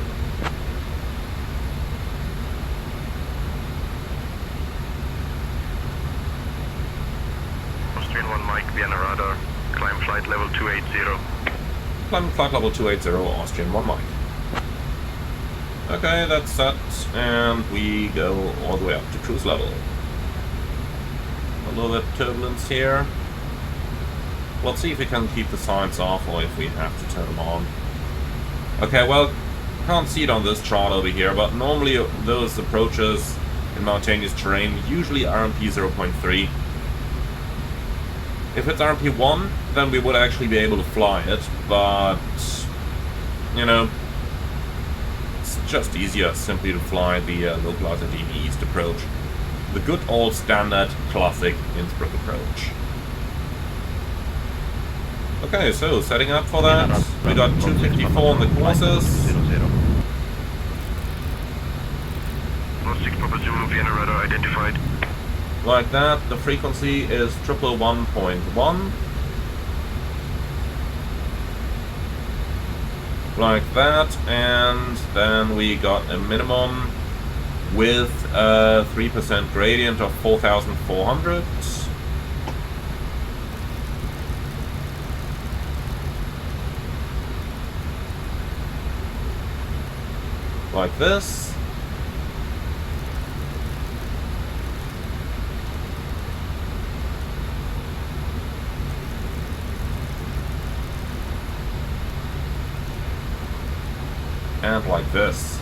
Austrian 1 Mike, Vienna radar, climb flight level 280. Climb flight level 280, Austrian 1 Mike. Okay, that's set, and we go all the way up to cruise level. A little bit of turbulence here. Let's see if we can keep the sides off or if we have to turn them on. Okay, well, can't see it on this chart over here, but normally those approaches in mountainous terrain usually RMP 0.3. If it's RMP 1, then we would actually be able to fly it, but, you know, it's just easier simply to fly the localizer east approach. The good old standard classic Innsbruck approach. Okay, so setting up for that, we got 254 on the courses. 6 Papa Zulu, Vienna radar identified. Like that, the frequency is 111.1. Like that, and then we got a minimum with a 3% gradient of 4,400. Like this. And like this.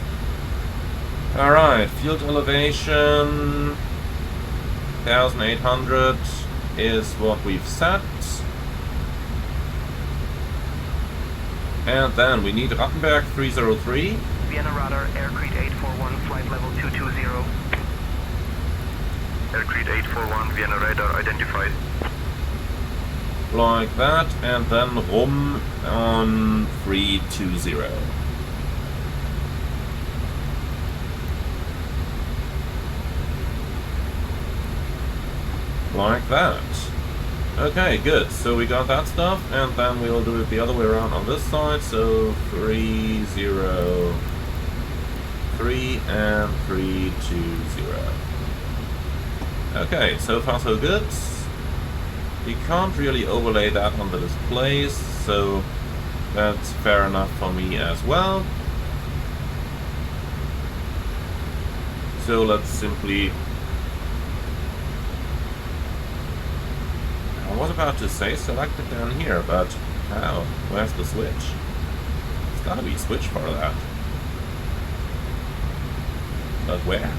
Alright, field elevation 1,800 is what we've set. And then we need Rattenberg 303. Vienna radar, Aircrete 841, flight level 220. Aircrete 841, Vienna radar identified. Like that, and then Rum on 320. Like that. Okay, good. So we got that stuff, and then we'll do it the other way around on this side. So 303 and 320. Okay, so far so good. You can't really overlay that on the displays, so that's fair enough for me as well. So let's simply... I was about to say select it down here, but how? Where's the switch? It's gotta be a switch for that. But where?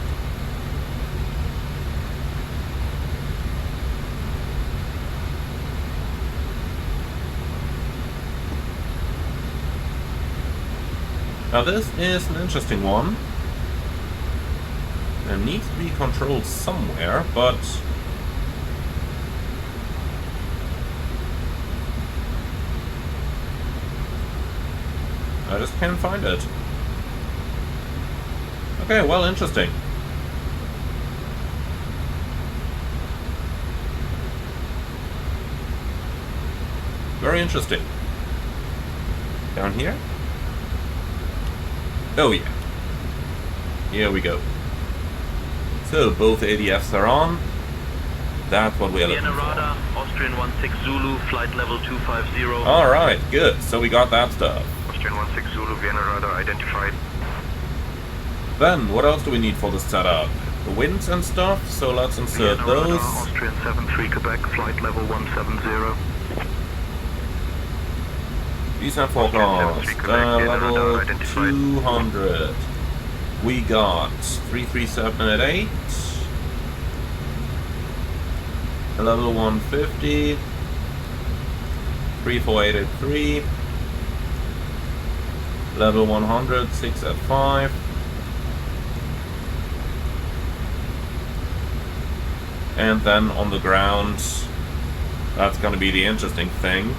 Now this is an interesting one. It needs to be controlled somewhere, but... I just can't find it. Okay, well, interesting. Very interesting. Down here? Oh yeah. Here we go. So, both ADFs are on. That's what we are looking Vienna for. radar, Austrian 16 Zulu, flight level 250. Alright, good. So we got that stuff. Austrian 16 Zulu, Vienna radar identified. Then, what else do we need for this setup? The winds and stuff, so let's insert Vienna radar, those. Austrian 73 Quebec, flight level 170. These are forecast. Level 200. We got 337 at 8. Level 150. 348 at 3. Level 100, 6 at 5. And then on the ground, that's going to be the interesting thing.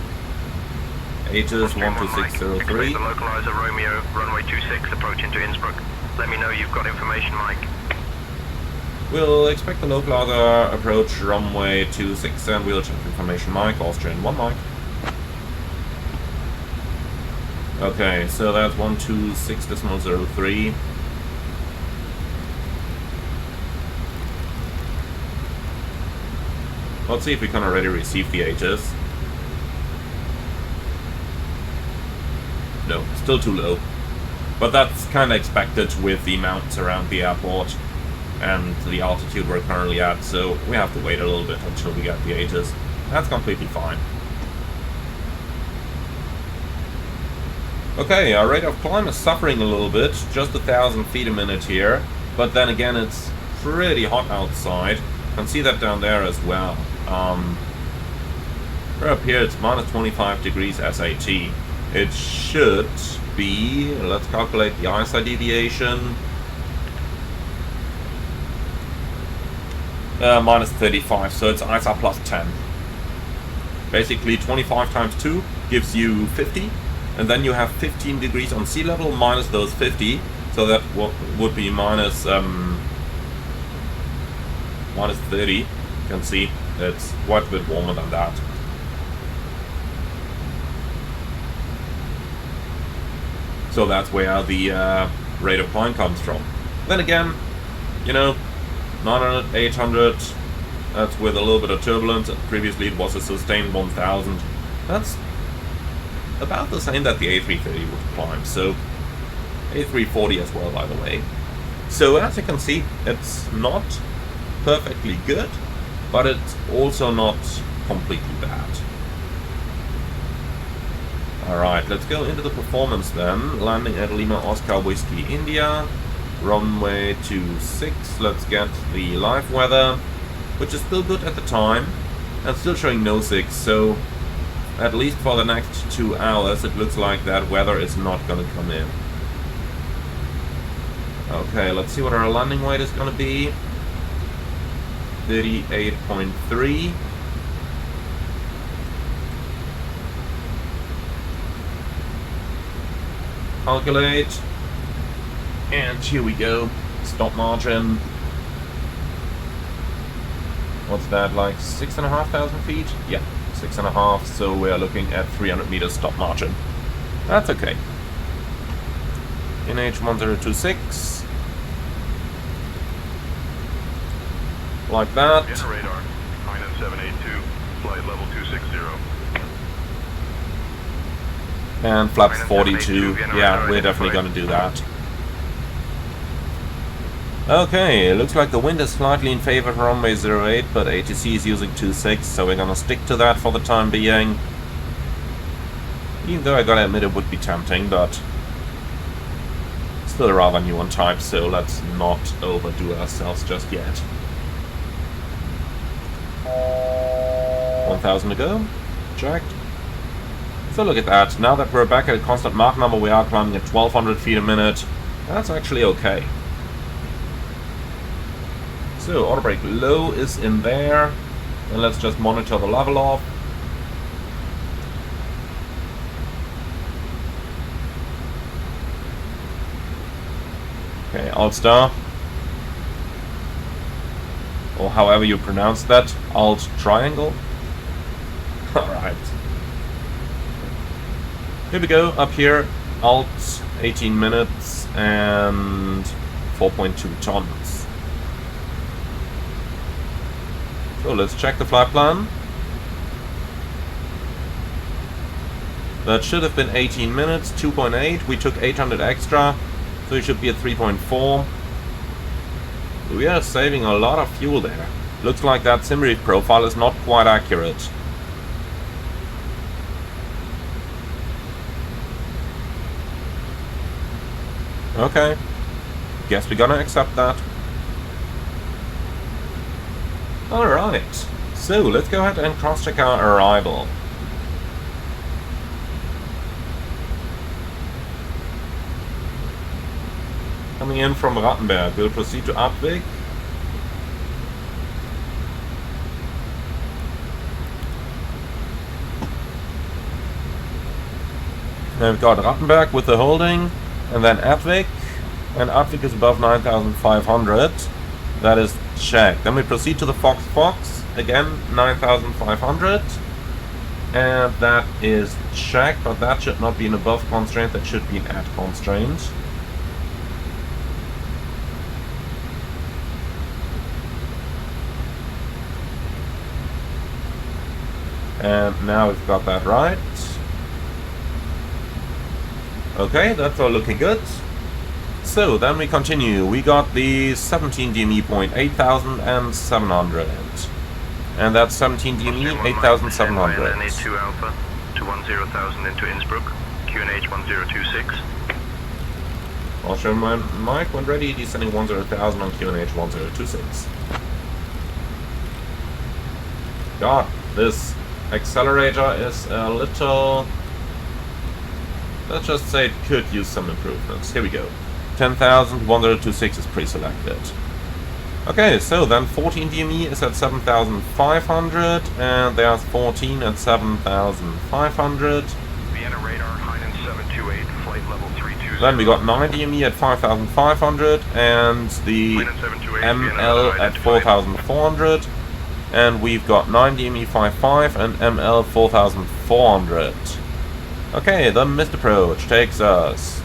Aegis 12603. The localizer Romeo, runway 26, approaching to Innsbruck. Let me know you've got information, Mike. We'll expect the localizer approach runway 26 and we'll check information, Mike. Austrian 1 Mike. Okay, so that's 126.03. Let's see if we can already receive the Aegis. No, still too low. But that's kind of expected with the mountains around the airport and the altitude we're currently at, so we have to wait a little bit until we get the Aegis. That's completely fine. Okay, our rate of climb is suffering a little bit, just 1,000 feet a minute here, but then again it's pretty hot outside. You can see that down there as well. Right up here it's minus 25 degrees SAT. It should be, let's calculate the ISA deviation. Minus 35, so it's ISA plus 10. Basically 25 times 2 gives you 50, and then you have 15 degrees on sea level minus those 50, so that would be minus 30. You can see it's quite a bit warmer than that. So that's where the rate of climb comes from. Then again, you know, 900, 800, that's with a little bit of turbulence. Previously it was a sustained 1000. That's about the same that the A330 would climb. So A340 as well, by the way. So as you can see, it's not perfectly good, but it's also not completely bad. Alright, let's go into the performance then. Landing at Lima Oscar Whiskey India. Runway 26. Let's get the live weather, which is still good at the time. And still showing no 6, so at least for the next 2 hours it looks like that weather is not going to come in. Okay, let's see what our landing weight is going to be. 38.3. Calculate, and here we go. Stop margin. What's that, like 6,500 feet? Yeah, 6.5. So we're looking at 300 meters stop margin. That's okay. NH1026. Like that. Vienna radar, minus 782, flight level 260. And flaps 42. Yeah, we're definitely going to do that. Okay, it looks like the wind is slightly in favor of runway 08, but ATC is using 26, so we're gonna stick to that for the time being. Even though I gotta admit it would be tempting, but still rather new on type, so let's not overdo ourselves just yet. 1000 to go. Checked. So look at that. Now that we're back at a constant Mach number, we are climbing at 1200 feet a minute. That's actually okay. So auto brake low is in there. And let's just monitor the level off. Okay, Alt Star. Or however you pronounce that. Alt Triangle. Alright. Here we go, up here. Alt 18 minutes and 4.2 tons. So let's check the flight plan. That should have been 18 minutes, 2.8. We took 800 extra, so it should be at 3.4. We are saving a lot of fuel there. Looks like that SimReef profile is not quite accurate. Okay. Guess we're gonna accept that. Alright. So let's go ahead and cross-check our arrival. Coming in from Rattenberg, we'll proceed to Abweg. Now we've got Rattenberg with the holding, and then Abweg, and Abweg is above 9,500. That is checked. Then we proceed to the Fox, again 9,500, and that is checked, but that should not be an above constraint, that should be an at constraint. And now we've got that right. Okay, that's all looking good. So then we continue. We got the 17 DME point 8,700. And that's 17 DME 8,700. NA2 Alpha to 10,000 into Innsbruck. QNH 1026. I'll show my mic when ready, descending 10,000 on QNH 1026. God, this accelerator is a little... Let's just say it could use some improvements. Here we go. 10,000, 1026 is pre-selected. Okay, so then 14 DME is at 7,500, and there's 14 at 7,500. Vienna radar, Heinz 728, flight level 320. Then we got 9 DME at 5,500, and the ML at 4,400. And we've got 9 DME 55 and ML 4,400. Okay, the missed approach takes us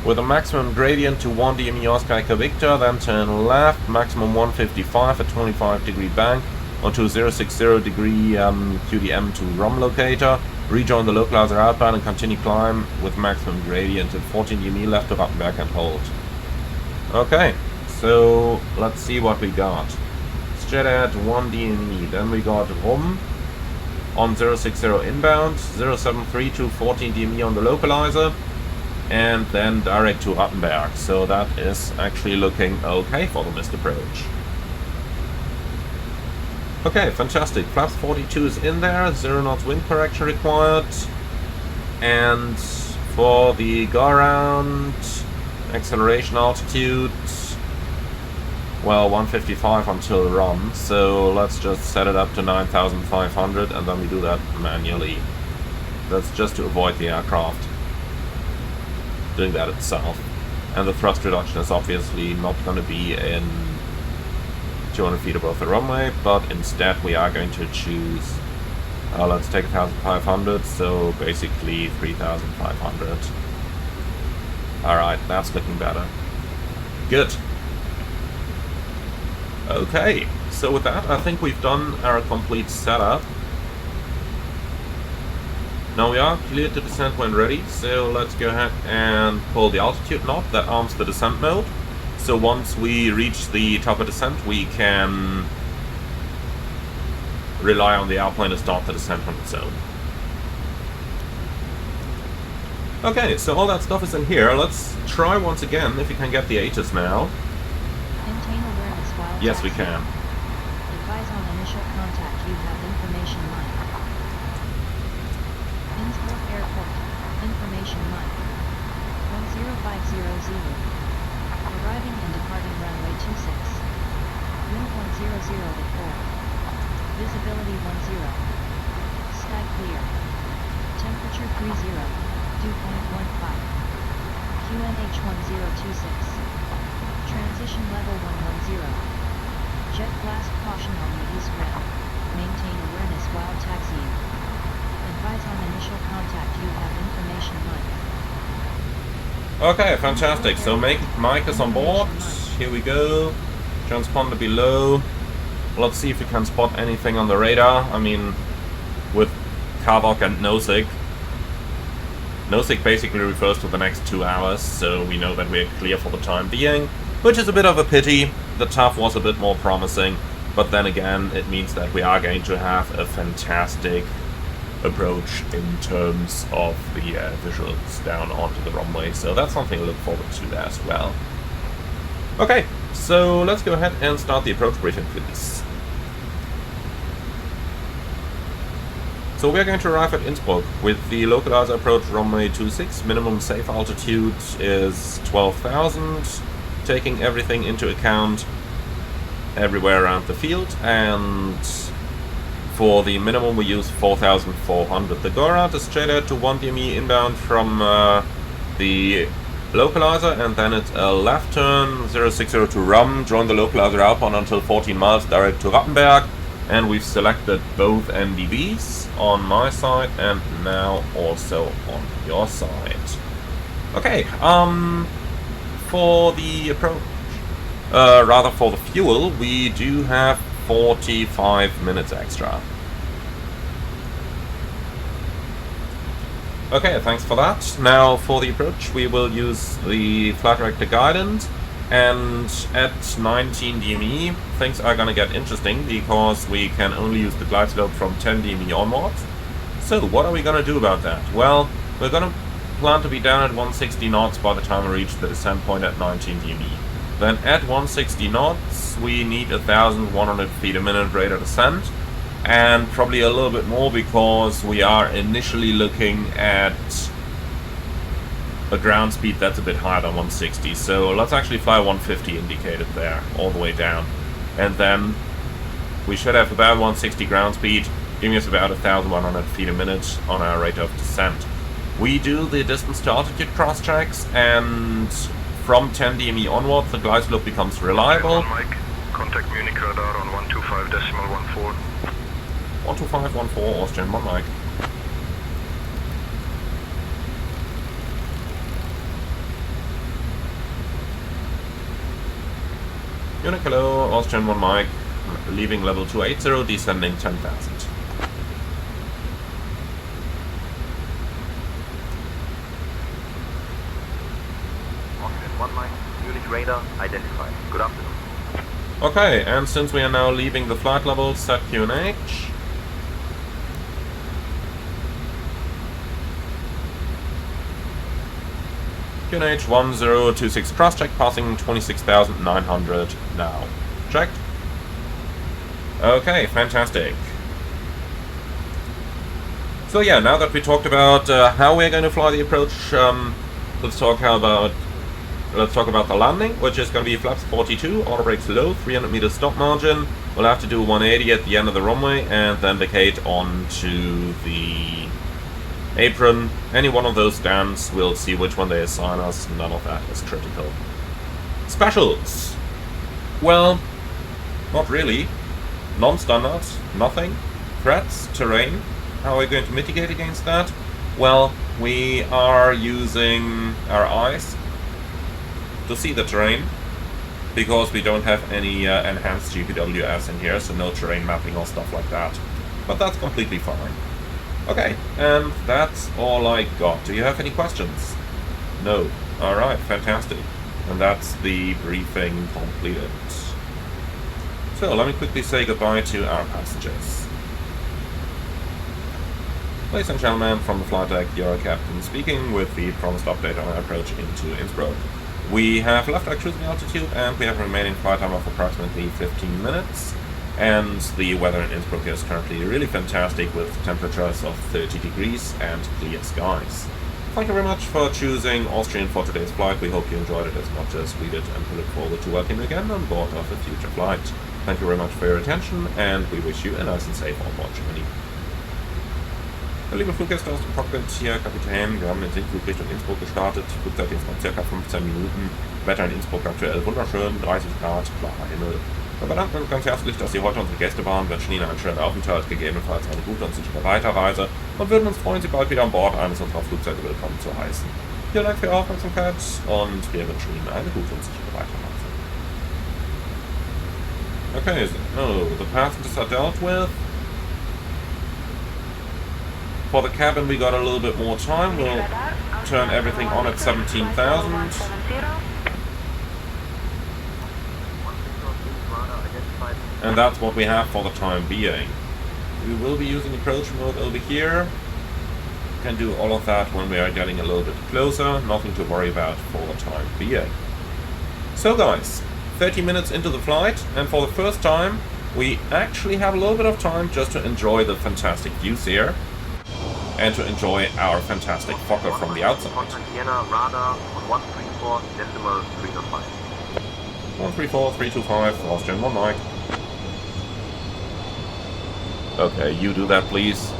with a maximum gradient to 1 DME Oscar Echo Victor, then turn left, maximum 155 at 25 degree bank onto 060 degree QDM to ROM locator, rejoin the localizer outbound and continue climb with maximum gradient at 14 DME left to Rattenberg and hold. Okay, so let's see what we got. Jet at 1 DME, then we got ROM on 060 inbound, 073 to 14 DME on the localizer, and then direct to Rattenberg. So that is actually looking okay for the missed approach. Okay, fantastic. Flaps 42 is in there, 0 knots wind correction required, and for the go around acceleration altitude, well, 155 until run, so let's just set it up to 9,500 and then we do that manually. That's just to avoid the aircraft doing that itself. And the thrust reduction is obviously not going to be in 200 feet above the runway, but instead we are going to choose, let's take 1,500, so basically 3,500. Alright, that's looking better. Good. Okay, so with that, I think we've done our complete setup. Now we are cleared to descent when ready, so let's go ahead and pull the altitude knob that arms the descent mode. so once we reach the top of descent, we can rely on the airplane to start the descent on its own. Okay, so all that stuff is in here. Let's try once again if we can get the Asus now. Maintain awareness while Yes, we taxiing. can. Advise on initial contact. You have information line. Innsbruck Airport. Information line. 1050 Zulu. Arriving and departing runway 26. Wind 100 at 4. Visibility 10. Sky clear. Temperature 30. Dew point 15. QNH 1026. Transition level 110. Jet blast caution on the east rim. Maintain awareness while taxiing. Advise on initial contact. You have information line. Okay, fantastic. So Mike is on board. Here we go. Transponder below. Let's see if we can spot anything on the radar. I mean, with Kavok and Nosig. Nosig basically refers to the next 2 hours, so we know that we're clear for the time being, which is a bit of a pity. The TAF was a bit more promising, but then again, it means that we are going to have a fantastic approach in terms of the visuals down onto the runway, so that's something to look forward to as well. Okay, so let's go ahead and start the approach briefing, please. So we're going to arrive at Innsbruck with the localizer approach runway 26. Minimum safe altitude is 12,000, taking everything into account everywhere around the field, and for the minimum we use 4,400. The go around is straight out to 1 DME inbound from the localizer, and then it's a left turn 060 to Rum, join the localizer outbound until 14 miles direct to Rappenberg, and we've selected both NDBs on my side and now also on your side. Okay, for the approach, rather for the fuel, we do have 45 minutes extra. Okay, thanks for that. Now for the approach, we will use the flight director guidance, and at 19 DME, things are gonna get interesting because we can only use the glide slope from 10 DME onwards. So what are we gonna do about that? Well, we're gonna plan to be down at 160 knots by the time we reach the descent point at 19 DME. Then at 160 knots, we need 1,100 feet a minute rate of descent, and probably a little bit more because we are initially looking at a ground speed that's a bit higher than 160. So let's actually fly 150 indicated there, all the way down. And then we should have about 160 ground speed, giving us about 1,100 feet a minute on our rate of descent. We do the distance to altitude cross checks, and from 10 DME onwards, the glide slope becomes reliable. Mike, contact Munich radar on 125.14. 12514, Austrian 1 Mike. Munich, hello, Austrian 1 Mike, leaving level 280, descending 10,000. Austrian 1 Mike, Munich radar identified. Good afternoon. Okay, and since we are now leaving the flight level, set QNH. QNH 1026 cross-check, passing 26,900 now. Checked. Okay, fantastic. So yeah, now that we talked about how we're going to fly the approach, let's talk about the landing, which is going to be flaps 42, auto brakes low, 300 meters stop margin. We'll have to do 180 at the end of the runway and then vacate onto the apron. Any one of those stands, we'll see which one they assign us. None of that is critical. Specials. Well, not really. Non-standard, nothing. Threats, terrain. How are we going to mitigate against that? Well, we are using our eyes to see the terrain, because we don't have any enhanced GPWS in here, so no terrain mapping or stuff like that. But that's completely fine. Okay, and that's all I got. Do you have any questions? No. Alright, fantastic. And that's the briefing completed. So let me quickly say goodbye to our passengers. Ladies and gentlemen, from the flight deck, your captain speaking with the promised update on our approach into Innsbruck. We have left our cruising altitude and we have a remaining flight time of approximately 15 minutes. And the weather in Innsbruck is currently really fantastic with temperatures of 30 degrees and clear skies. Thank you very much for choosing Austrian for today's flight. We hope you enjoyed it as much as we did and we look forward to welcoming you again on board of a future flight. Thank you very much for your attention and we wish you a nice and safe onboard journey. Liebe Fluggäste aus dem Cockpit, hier Kapitän, wir haben den Sinkflug Richtung Innsbruck gestartet, Flugzeit jetzt noch ca. 15 Minuten, Wetter in Innsbruck aktuell wunderschön, 30 Grad, klarer Himmel. Wir bedanken uns ganz herzlich, dass Sie heute unsere Gäste waren, wünschen Ihnen einen schönen Aufenthalt, gegebenenfalls eine gute und sichere Weiterreise und würden uns freuen, Sie bald wieder an Bord eines unserer Flugzeuge willkommen zu heißen. Vielen Dank für Ihre Aufmerksamkeit und wir wünschen Ihnen eine gute und sichere Weiterreise. Okay, so the passengers are dealt with. For the cabin we got a little bit more time, we'll turn everything on at 17,000. And that's what we have for the time being. We will be using approach mode over here. We can do all of that when we are getting a little bit closer, nothing to worry about for the time being. So guys, 30 minutes into the flight, and for the first time we actually have a little bit of time just to enjoy the fantastic views here. And to enjoy our fantastic Fokker from the outside. Vienna, radar on 134.325. 134.325, Austrian 1 Mike. Okay, you do that please.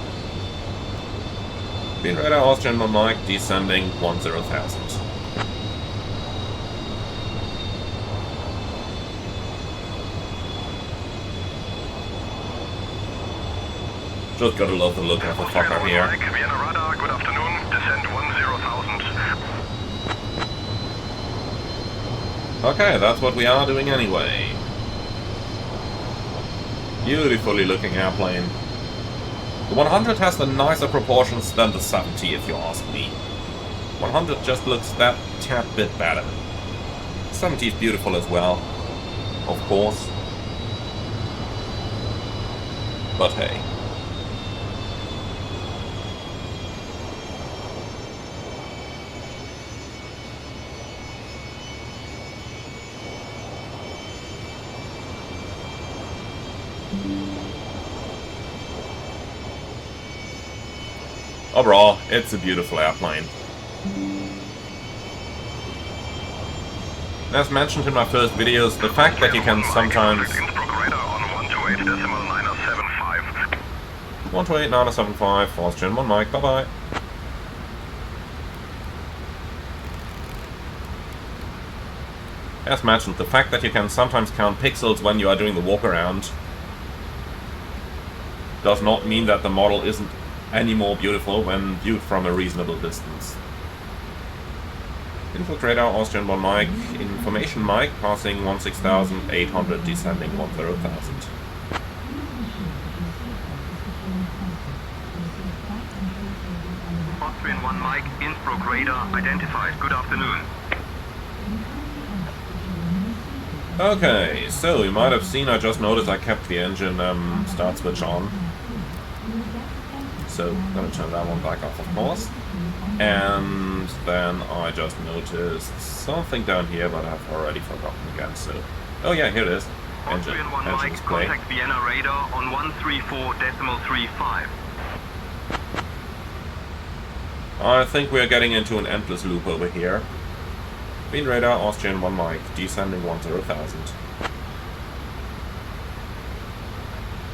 Being radar, Austrian 1 Mike, descending 10,000. Just gotta love the look of the Fokker here. Vienna radar, good afternoon. Descend 10,000. Okay, that's what we are doing anyway. Beautifully looking airplane. The 100 has the nicer proportions than the 70 if you ask me. 100 just looks that tad bit better. 70 is beautiful as well, of course. But hey. Overall, it's a beautiful airplane. As mentioned in my first videos, the fact that you can sometimes... 128.975, Austrian 1 Mike, bye bye. As mentioned, the fact that you can sometimes count pixels when you are doing the walk around does not mean that the model isn't any more beautiful when viewed from a reasonable distance. Infiltrator, Austrian 1 Mike, information Mike, passing 16,800, descending 10,000. Austrian 1 Mike, Innsbruck radar identified. Good afternoon. Okay, so you might have seen, I just noticed I kept the engine start switch on. So I'm going to turn that one back off, of course. And then I just noticed something down here, but I've already forgotten again. So, oh yeah, here it is. Engine display. Contact Vienna radar on 134.35. I think we're getting into an endless loop over here. Vienna radar, Austrian 1 Mike, descending 10,000.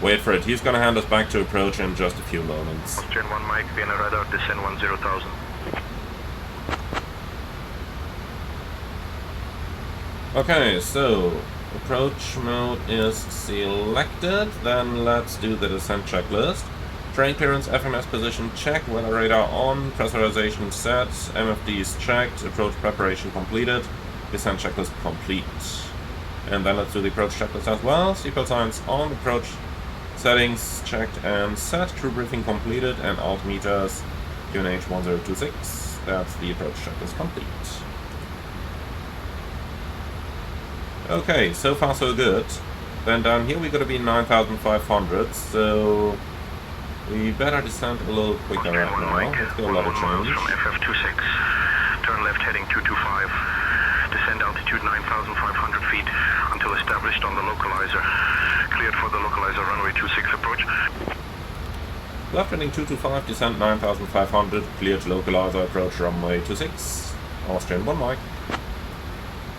Wait for it, he's gonna hand us back to approach in just a few moments. Austrian 1 Mike, Vienna radar, descend 10,000. Okay, so approach mode is selected. Then let's do the descent checklist. Terrain clearance, FMS position checked, weather radar on, pressurization set, MFDs checked, approach preparation completed, descent checklist complete. And then let's do the approach checklist as well. Seatbelt signs on, approach settings checked and set, crew briefing completed, and altimeters QNH 1026. That's the approach checklist complete. Okay, so far so good. Then down here we gotta be 9,500, so we better descend a little quicker right now. Let's go a lot of change. From FF26, turn left heading 225, descend altitude 9,500 feet until established on the localizer. Cleared for the localizer runway 26 approach. Left heading 225, descend 9,500, cleared localizer, approach runway 26, Austrian 1 Mike.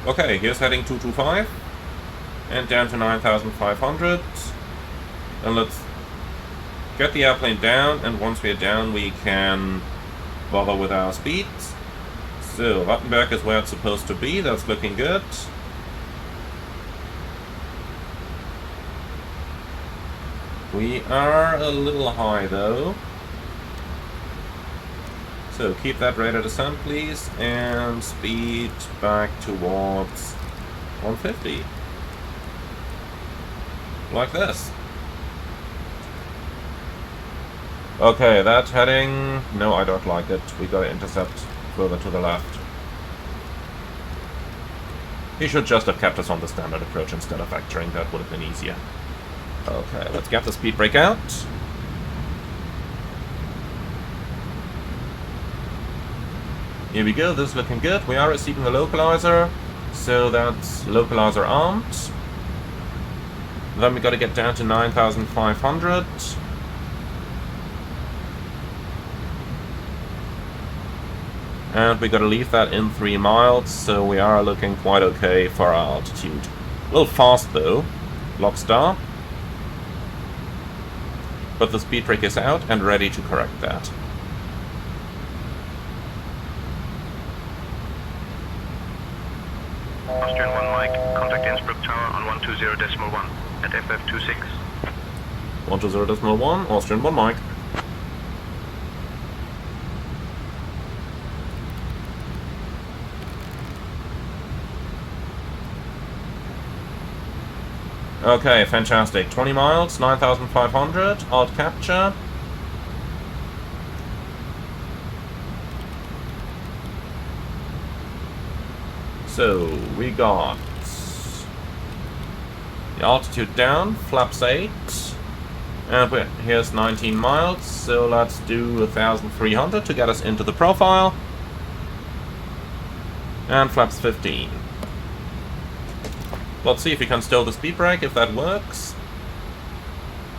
Okay, here's heading 225, and down to 9,500, and let's get the airplane down, and once we're down we can bother with our speeds. So, Wattenberg is where it's supposed to be, that's looking good. We are a little high though. So keep that rate of descent please, and speed back towards 150. Like this. Okay, that heading... No, I don't like it. We gotta intercept further to the left. He should just have kept us on the standard approach instead of vectoring, that would have been easier. Okay, let's get the speed brake out. Here we go, this is looking good. We are receiving the localizer, so that's localizer armed. Then we gotta get down to 9,500. And we gotta leave that in 3 miles, so we are looking quite okay for our altitude. A little fast though, lock star. But the speed brake is out and ready to correct that. Austrian 1 Mike, contact Innsbruck Tower on 120.1 at FF26. 120.1, Austrian 1 Mike. Okay, fantastic. 20 miles, 9,500, alt capture. So, we got the altitude down, flaps 8, and here's 19 miles, so let's do 1,300 to get us into the profile, and flaps 15. Let's see if we can stow the speed brake, if that works.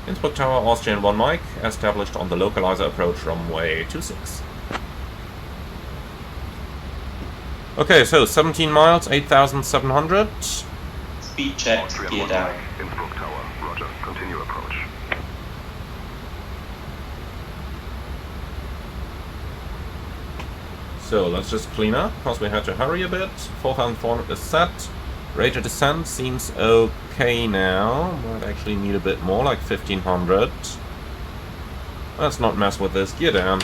Innsbruck Tower, Austrian 1 Mike, established on the localizer approach runway 26. Okay, so 17 miles, 8,700. Speed checked, gear down. Innsbruck Tower, roger, continue approach. So let's just clean up, because we had to hurry a bit. 4,400 is set. Rate of descent seems okay now. Might actually need a bit more, like 1,500. Let's not mess with this. Gear down.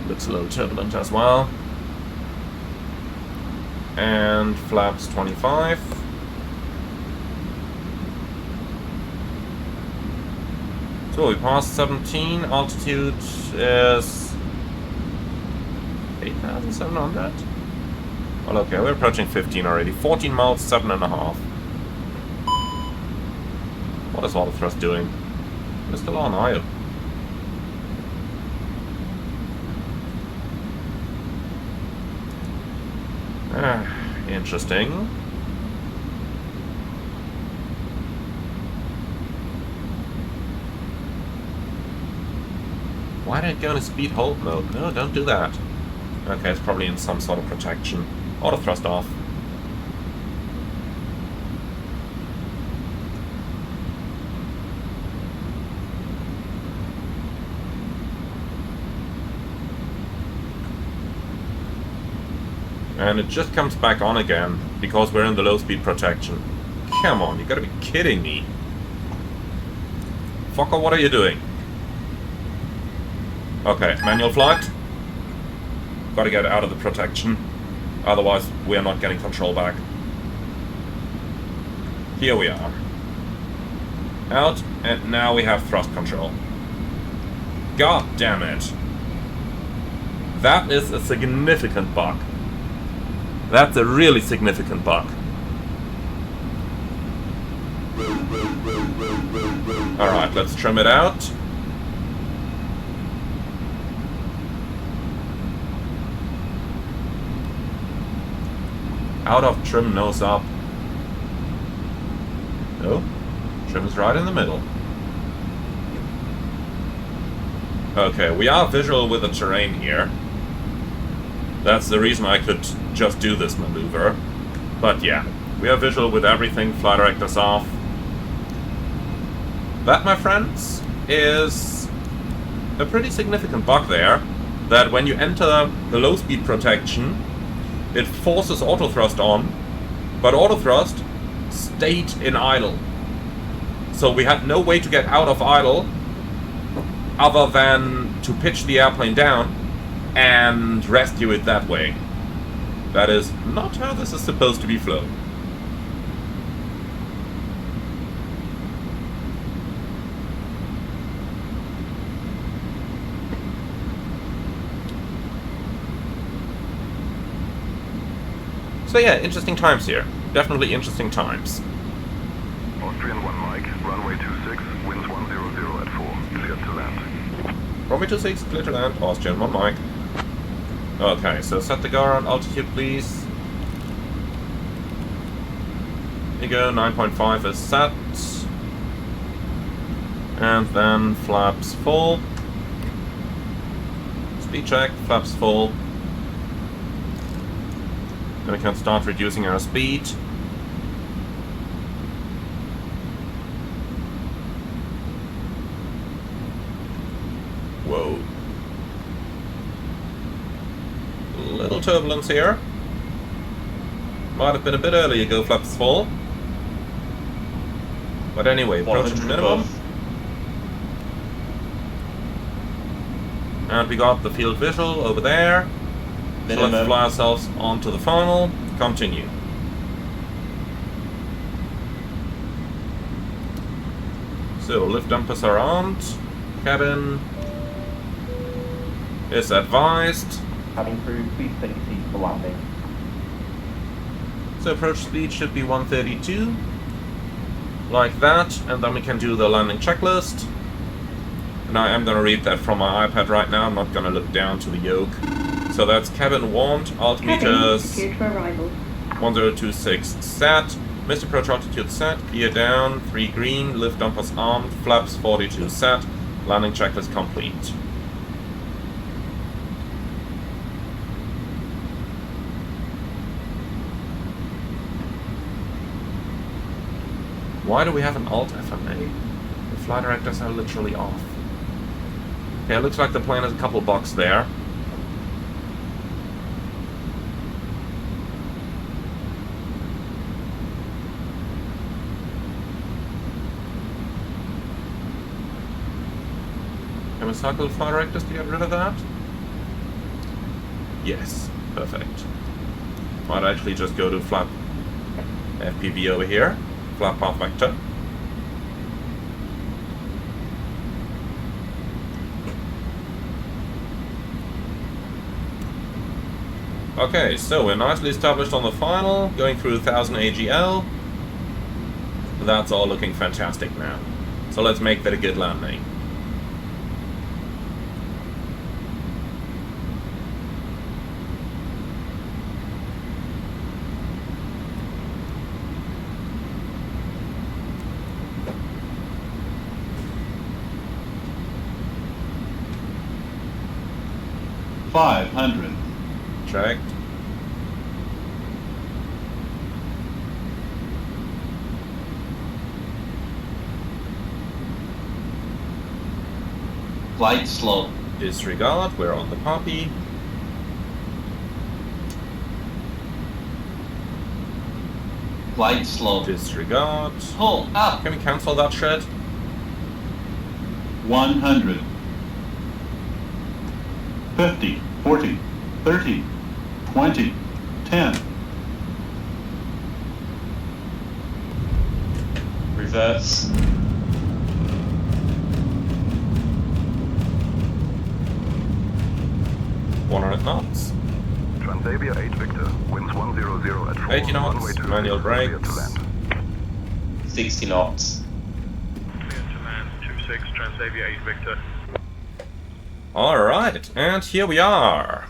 Looks a little turbulent as well. And flaps 25. So we passed 17. Altitude is 8,700. Well, okay, we're approaching 15 already. 14 miles, 7.5. What is auto thrust doing? We're still on IO. Interesting. Why did it go into speed hold mode? No, don't do that. Okay, it's probably in some sort of protection. Auto thrust off. And it just comes back on again because we're in the low speed protection. Come on, you gotta be kidding me. Fokker, what are you doing? Okay, manual flight. Gotta get out of the protection. Otherwise, we are not getting control back. Here we are. Out, and now we have thrust control. God damn it. That is a significant bug. That's a really significant bug. Alright, let's trim it out. Out of trim, nose up. No, trim is right in the middle. Okay, we are visual with the terrain here. That's the reason I could just do this maneuver. But yeah, we are visual with everything, flight directors off. That, my friends, is a pretty significant bug there. That when you enter the low speed protection, it forces autothrust on, but autothrust stayed in idle. So we had no way to get out of idle other than to pitch the airplane down and rescue it that way. That is not how this is supposed to be flown. So yeah, interesting times here. Definitely interesting times. Austrian 1 Mike, runway 26, winds 100 at 4, clear to land. Runway 26, clear to land, Austrian 1 Mike. Okay, so set the go around altitude, please. Here you go, 9.5 is set. And then flaps full. Speed check, flaps full. Then we can start reducing our speed. Whoa. Little turbulence here. Might have been a bit earlier, go flaps full. But anyway, approaching the minimum. And we got the field visual over there. So let's fly ourselves onto the final. Continue. So, lift dampers are armed. Cabin is advised. Having crew, please take a seat for landing. So approach speed should be 132. Like that. And then we can do the landing checklist. And I am going to read that from my iPad right now. I'm not going to look down to the yoke. So that's cabin warned, altimeters 1026 set, missed approach altitude set, clear down, 3 green, lift dampers armed, flaps 42 set, landing checklist complete. Why do we have an alt FMA? The flight directors are literally off. Okay, it looks like the plane has a couple bugs there. Can we cycle the flight directors to get rid of that? Yes, perfect. Might actually just go to flap FPV over here, flap path vector. Okay, so we're nicely established on the final, going through 1000 AGL. That's all looking fantastic now. So let's make that a good landing. $500. Checked. Flight slow. Disregard, we're on the poppy. Flight slow. Disregard. Pull up. Can we cancel that shit? 100. 50, 40, 30, 20, 10. Reverse. One 100 knots. Trent Transavia 8 Victor, winds 100 at 4, 80 knots, runway 26, manual clear to brakes. land. 60 knots. Clear to land, 26, Transavia 8 Victor. Alright, and here we are.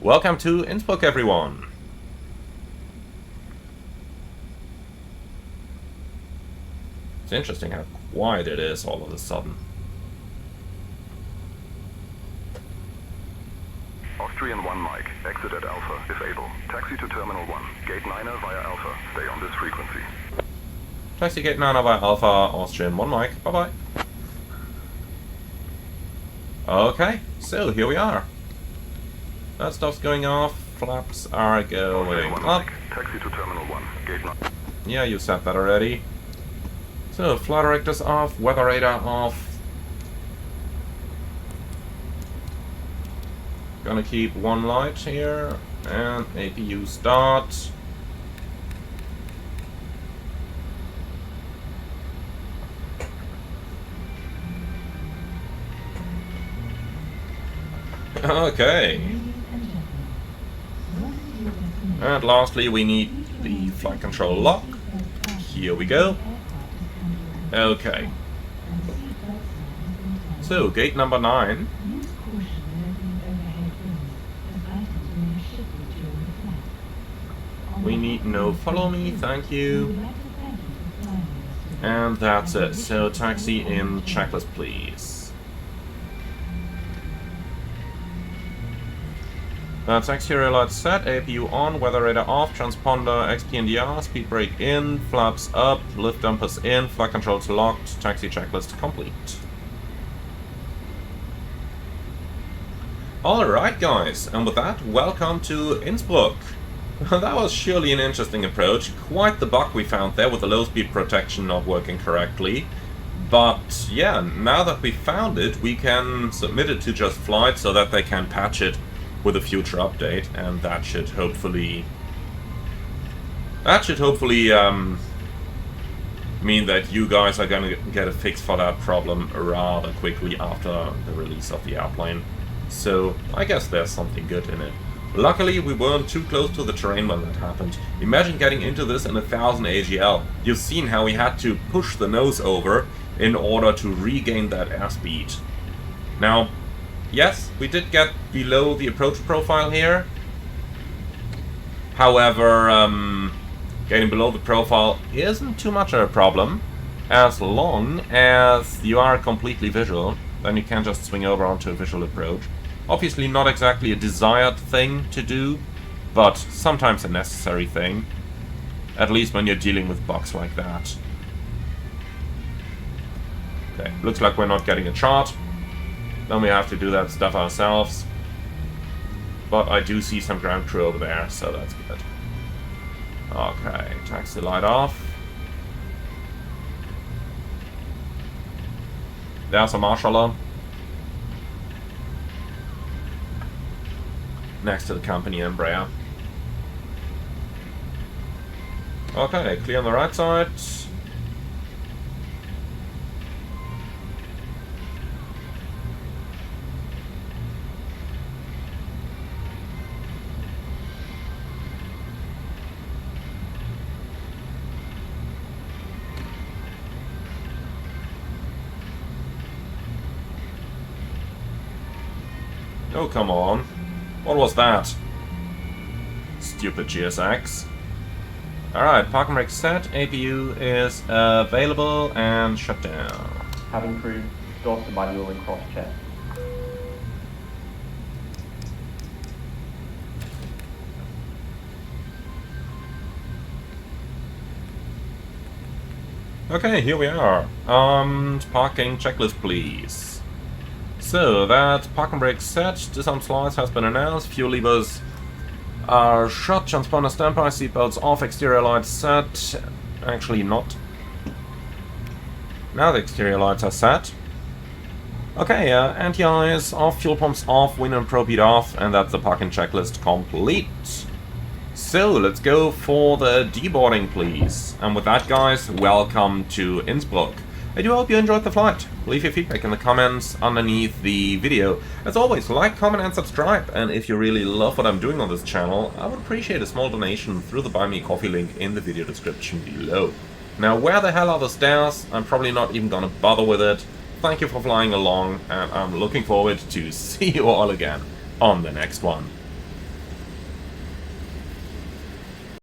Welcome to Innsbruck, everyone. It's interesting how quiet it is all of a sudden. Austrian 1 Mike, exit at Alpha, if able. Taxi to Terminal 1, Gate 9er via Alpha. Stay on this frequency. Taxi Gate 9 via Alpha, Austrian 1 Mike. Bye-bye. Okay, so here we are. That stuff's going off. Flaps are going up. Taxi to Terminal 1, Gate 9. Yeah, you said that already. So, flight director's off, weather radar off. Gonna keep one light here, and APU start. Okay. And lastly, we need the flight control lock. Here we go. Okay. So, gate number 9. We need no follow me, thank you. And that's it. So, taxi in checklist, please. That's exterior lights set, APU on, weather radar off, transponder, XPNDR, speed brake in, flaps up, lift dampers in, flight controls locked, taxi checklist complete. Alright guys, and with that, welcome to Innsbruck. That was surely an interesting approach, quite the bug we found there with the low speed protection not working correctly. But yeah, now that we found it, we can submit it to Just Flight so that they can patch it with a future update, and that should hopefully mean that you guys are gonna get a fix for that problem rather quickly after the release of the airplane. So I guess there's something good in it. Luckily we weren't too close to the terrain when that happened. Imagine getting into this in 1000 AGL. You've seen how we had to push the nose over in order to regain that airspeed. Now, yes, we did get below the approach profile here. However, getting below the profile isn't too much of a problem. As long as you are completely visual, then you can just swing over onto a visual approach. Obviously not exactly a desired thing to do, but sometimes a necessary thing. At least when you're dealing with bugs like that. Okay, looks like we're not getting a chart. Then we have to do that stuff ourselves. But I do see some ground crew over there, so that's good. Okay, taxi light off. There's a marshaller. Next to the company Embraer. Okay, clear on the right side. Oh, come on. What was that? Stupid GSX. Alright, parking brake set, APU is available and shut down. Cabin crew, stop the manual and cross check. Okay, here we are. Parking checklist, please. So, that parking brake set, disarm slides has been announced, fuel levers are shut, transponder standby, seatbelts off, exterior lights set. Actually not. Now the exterior lights are set. Okay, anti-eyes off, fuel pumps off, window and probe heat off, and that's the parking checklist complete. So, let's go for the deboarding, please. And with that, guys, welcome to Innsbruck. I do hope you enjoyed the flight. Leave your feedback in the comments underneath the video. As always, like, comment and subscribe, and if you really love what I'm doing on this channel, I would appreciate a small donation through the Buy Me a Coffee link in the video description below. Now, where the hell are the stairs? I'm probably not even gonna bother with it. Thank you for flying along, and I'm looking forward to see you all again on the next one.